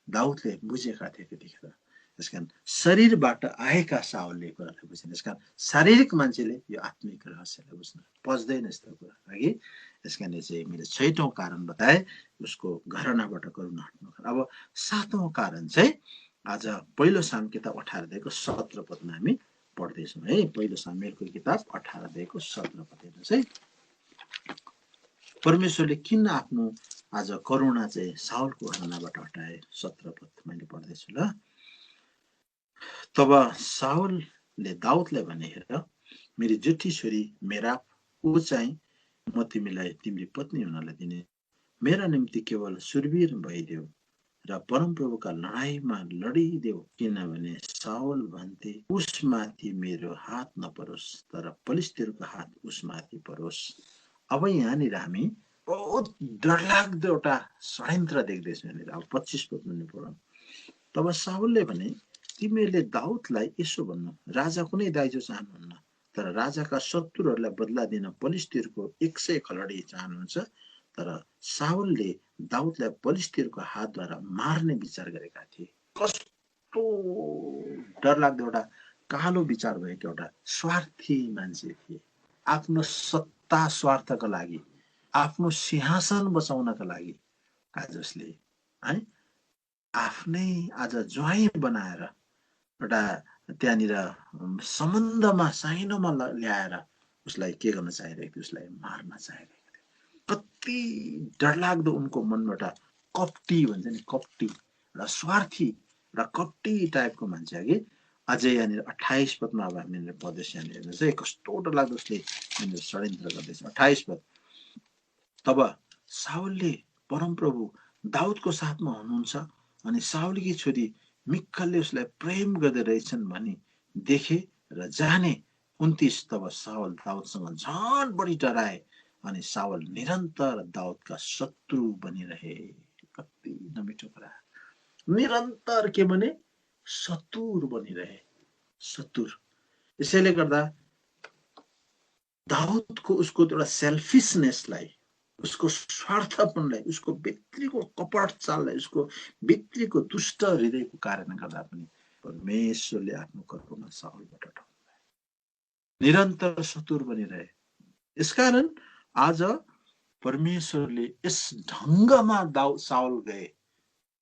S1: दाउदले बुझेका थिए त्यतिखेर। त्यस कारण शरीरबाट आएका साउलले कुरालाई बुझेन। त्यस कारण शारीरिक मान्छेले यो आत्मिक रहस्यलाई बुझ्न पच्दैन यस्तो कुरा हगि। त्यस कारण चाहिँ मैले 6औं कारण बताएँ, उसको घरनाबाट करुणा हट्नु। अब 7औं कारण चाहिँ आज पहिलो साम किताब 18 अध्यायको 17 पदमा हामी पढ्दैछौँ है। पहिलो सामुएलको किताब 18 अध्यायको 17 पद हेर्नुहोस् है। परमेश्वरले किन आफ्नो आज करुणा चाहिँ साउलको घरनाबाट हटाए। 17 पद मैले पढ्दैछु ल। तब साउलले दाउदलाई भने, हेर मेरी जुठी छोरी मेराप, ऊ चाहिँ म तिमीलाई तिम्री पत्नी हुनलाई दिने, मेरा निम्ति केवल सुरवीर भइदेऊ र परमप्रभुका लडाईँमा लडिदेऊ, किनभने साउल भन्थे उसमाथि मेरो हात नपरोस्, तर फलिस्तीहरूको हात उसमाथि परोस्। अब यहाँनिर हामी बहुत डरलाग्दो एउटा षड्यन्त्र देख्दैछौँ। यहाँनिर अब 25 पद पनि पढौँ। तब साउलले भने, तिमीहरूले दाउदलाई यसो भन्नु, राजा कुनै दाइजो चाहनुहुन्न, तर राजाका शत्रुहरूलाई बदला दिन फलिस्तीहरूको 100 खलडी चाहनुहुन्छ। तर साउलले दाउदलाई फलिस्तीहरूको हातद्वारा मार्ने विचार गरेका थिए। कस्तो डरलाग्दो एउटा कालो विचार भएको एउटा स्वार्थी मान्छे थिए। आफ्नो सत्ता स्वार्थका लागि, आफ्नो सिंहासन बचाउनका लागि आज उसले है आफ्नै आज ज्वाइँ बनाएर एउटा त्यहाँनिर सम्बन्धमा साइनोमा ल्याएर उसलाई के गर्न चाहिरहेको थियो, उसलाई मार्न चाहिरहेको थियो। कति डरलाग्दो उनको मनबाट कपटी भन्छ नि, कपटी र स्वार्थी र कपटी टाइपको मान्छे अघि। अझै यहाँनिर 28 पदमा अब हामीले पढ्दैछ। यहाँनिर हेर्नु चाहिँ कस्तो डरलाग्दो उसले यहाँनिर षड्यन्त्र गर्दैछ। 28 पद। तब साउलले परमप्रभु दाउदको साथमा हुनुहुन्छ अनि साउलकी छोरी मिक्कलले उसलाई प्रेम गर्दै रहेछन् भनी देखे र जाने। 29। तब साउल दाउदसँग झन बढी डराए अनि साउल निरन्तर दाउदका शत्रु बनिरहे। कति नमिठो कुरा, निरन्तर के भने शत्रु बनिरहे, शत्रु। यसैले गर्दा दाउदको उसको एउटा सेल्फिसनेसलाई, उसको स्वार्थपनलाई, उसको भित्रीको कपट चाललाई, उसको भित्रीको दुष्ट हृदयको कारणले गर्दा पनि परमेश्वरले आफ्नो करुणा साउलबाट हटाउनु भयो। निरन्तर शत्रु बनिरहे। यसकारण आज परमेश्वरले यस ढङ्गमा साउल गए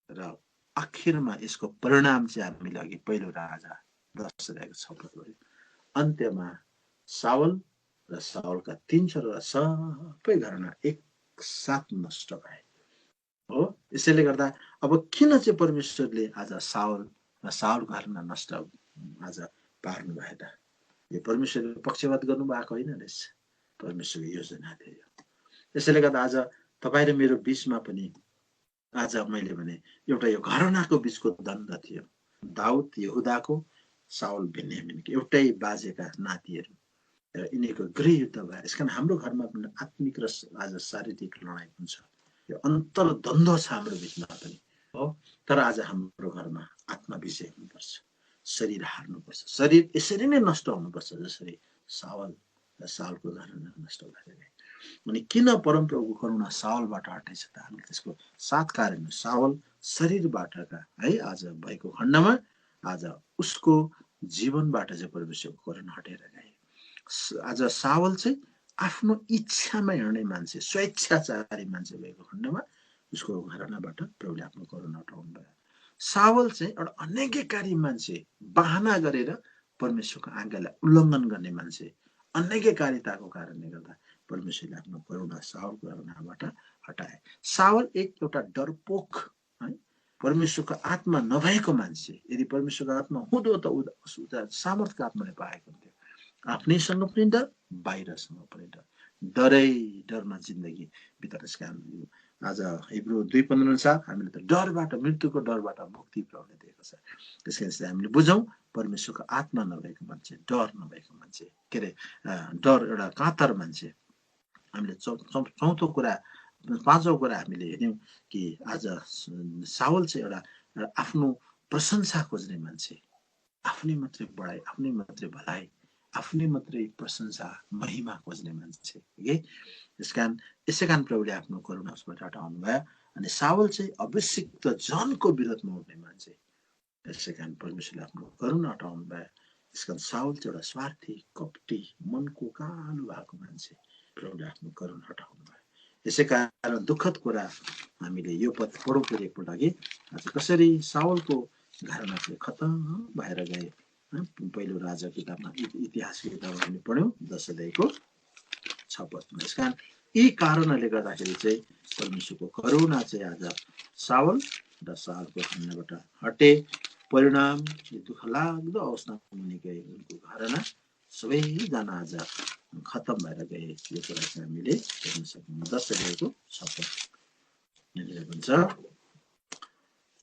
S1: र आखिरमा यसको परिणाम चाहिँ हामीले अघि पहिलो राजा 10 अध्यायको 6 पद अन्त्यमा साउल र साउलका 3 छोरा सबै घरमा एकसाथ नष्ट भए हो। यसैले गर्दा अब किन चाहिँ परमेश्वरले आज साउल र साउलको घरमा नष्ट आज पार्नु भयो त? यो परमेश्वरले पक्षपात गर्नु भएको होइन रहेछ, परमेश्वरको योजना थियो। यसैले गर्दा आज तपाईँ र मेरो बिचमा पनि आज मैले भने एउटा यो घरानाको बिचको द्वन्द्व थियो। दाउद यहुदाको, साउल बेन्यामिनको, एउटै बाजेका नातिहरू र यिनीहरूको गृह युद्ध भयो। यसकारण हाम्रो घरमा पनि आत्मिक र आज शारीरिक लडाइँ हुन्छ। यो अन्तर्द्वन्द्व छ हाम्रो बिचमा पनि हो। तर आज हाम्रो घरमा आत्मा विजय हुनुपर्छ, शरीर हार्नुपर्छ, शरीर यसरी नै नष्ट हुनुपर्छ जसरी सावल र साउलको घराना नष्ट भएर गए। अनि किन परमप्रभुको करुणा सावलबाट हटेछ त? हामीले त्यसको 7 कारण। सावल शरीरबाटका है आज भएको खण्डमा आज उसको जीवनबाट चाहिँ परमेश्वरको करुणा हटेर गए। आज सावल चाहिँ आफ्नो इच्छामा हिँड्ने मान्छे, स्वेच्छाचारी मान्छे भएको खण्डमा उसको घरानाबाट प्रभुले आफ्नो करुणा हटाउनु भयो। सावल चाहिँ एउटा अनैज्ञकारी मान्छे, बहाना गरेर परमेश्वरको आज्ञालाई उल्लङ्घन गर्ने मान्छे, अनैज्ञकारिताको कारणले गर्दा परमेश्वरले आफ्नो करुणा सावलको घरानाबाट हटाए। सावल एउटा डरपोक है, परमेश्वरको आत्मा नभएको मान्छे। यदि परमेश्वरको आत्मा हुँदो त सामर्थ्यको आत्माले पाएको हुन्थ्यो। आफ्नैसँग पनि डर, बाहिरसँग पनि डर, डरमा जिन्दगी बिताउने। आज हिब्रू 2:15 अनुसार हामीले त डरबाट, मृत्युको डरबाट मुक्ति प्रभुले दिएको छ। त्यसकारण हामीले बुझौँ परमेश्वरको आत्मा नभएको मान्छे, डर नभएको मान्छे, के अरे डर एउटा कातर मान्छे। हामीले चौथो कुरा, 5औं कुरा हामीले हेर्यौँ कि आज सावल चाहिँ एउटा आफ्नो प्रशंसा खोज्ने मान्छे, आफ्नै मात्रै बढाइ, आफ्नै मात्रै भलाइ, आफ्नै मात्रै प्रशंसा, महिमा खोज्ने मान्छे है। यसै कारण प्रभुले आफ्नो करुणा उसबाट हटाउनु भयो। अनि सावल चाहिँ अभिषिक्त जनको विरोधमा उठ्ने मान्छे। यसै कारण परमेश्वरले आफ्नो करुणा हटाउनु भयो। यसकारण सावल चाहिँ एउटा स्वार्थी, कपटी, मनको कालो भएको मान्छे। प्रभुले आफ्नो करुणा हटाउनु भयो। यसै कारण दुःखद कुरा हामीले यो पद पढौँ फेरि एकपल्ट कि आज कसरी सावलको घराना चाहिँ खतम भएर गए। पहिलो राजा किताबमा, इतिहास किताबमा हामीले पढ्यौँ 10 अध्यायको 6 पदमा। यसकारण यी कारणहरूले गर्दाखेरि चाहिँ परमेश्वरको करुणा चाहिँ आज सावल र सावलको घरानाबाट हटे। परिणाम दुःख लाग्दो अवस्थामा मुनि गए। उनको घराना सबैजना आज खतम भएर गए। यो कुरा चाहिँ हामीले हेर्न सक्छौँ। 10 अध्यायको 6 पद भन्छ,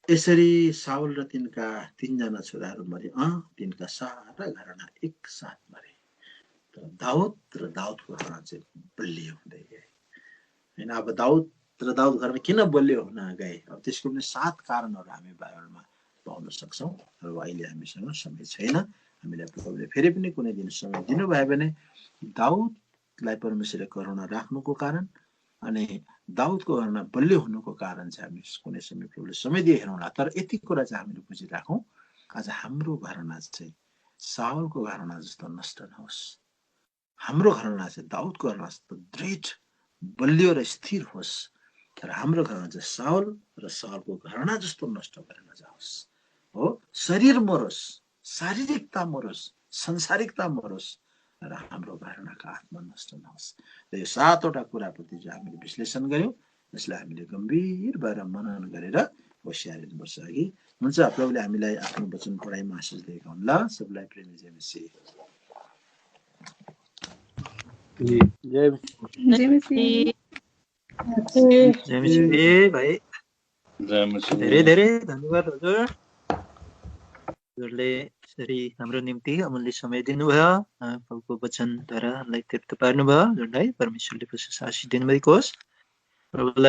S1: यसरी सावल र तिनका 3जना छोराहरू मरे, तिनका सारा घराना एकसाथ मरे। तर दाउद र दाउदको घराना चाहिँ बलियो हुँदै गए होइन। अब दाउद र दाउद घराना किन बलियो हुन गए? अब त्यसको पनि 7 कारणहरू हामी बाइबलमा पाउन सक्छौँ। अब अहिले हामीसँग समय छैन। हामीलाई प्रभुले फेरि पनि कुनै दिन समय दिनुभयो भने दाउदलाई परमेश्वरले करुणा राख्नुको कारण अनि दाउदको घराना बलियो हुनुको कारण चाहिँ हामी कुनै समय प्रभुले समय दिए हेरौँला। तर यति कुरा चाहिँ हामीले बुझिराखौँ, आज हाम्रो घराना चाहिँ सावलको घराना जस्तो नष्ट नहोस्। हाम्रो घराना चाहिँ दाउदको घराना जस्तो दृढ, बलियो र स्थिर होस्। तर हाम्रो घराना चाहिँ सावल र सावलको घराना जस्तो नष्ट भएर नजाओस्। हो, शरीर मरोस्, शारीरिकता मरोस्, संसारिकता मरोस्, र हाम्रो घरानाको आत्मा नष्ट नहोस्। र यो 7वटा कुराप्रति चाहिँ हामीले विश्लेषण गर्यौँ। यसलाई हामीले गम्भीर भएर मनन गरेर होसियार हुनुपर्छ कि हुन्छ। प्रभुले हामीलाई आफ्नो वचन पढाइमा आशिष दिएका हुन्। ल, सबलाई प्रेमी जय मसीह।
S2: जय मसीह भाइ। धेरै धेरै धन्यवाद हजुर। हजुरले यसरी हाम्रो निम्ति अमूल्य समय दिनुभयो, प्रभुको वचनद्वारा हामीलाई तृप्त पार्नुभयो। हजुरलाई परमेश्वरले विशेष आशीष दिनुभएको होस्। प्रभुलाई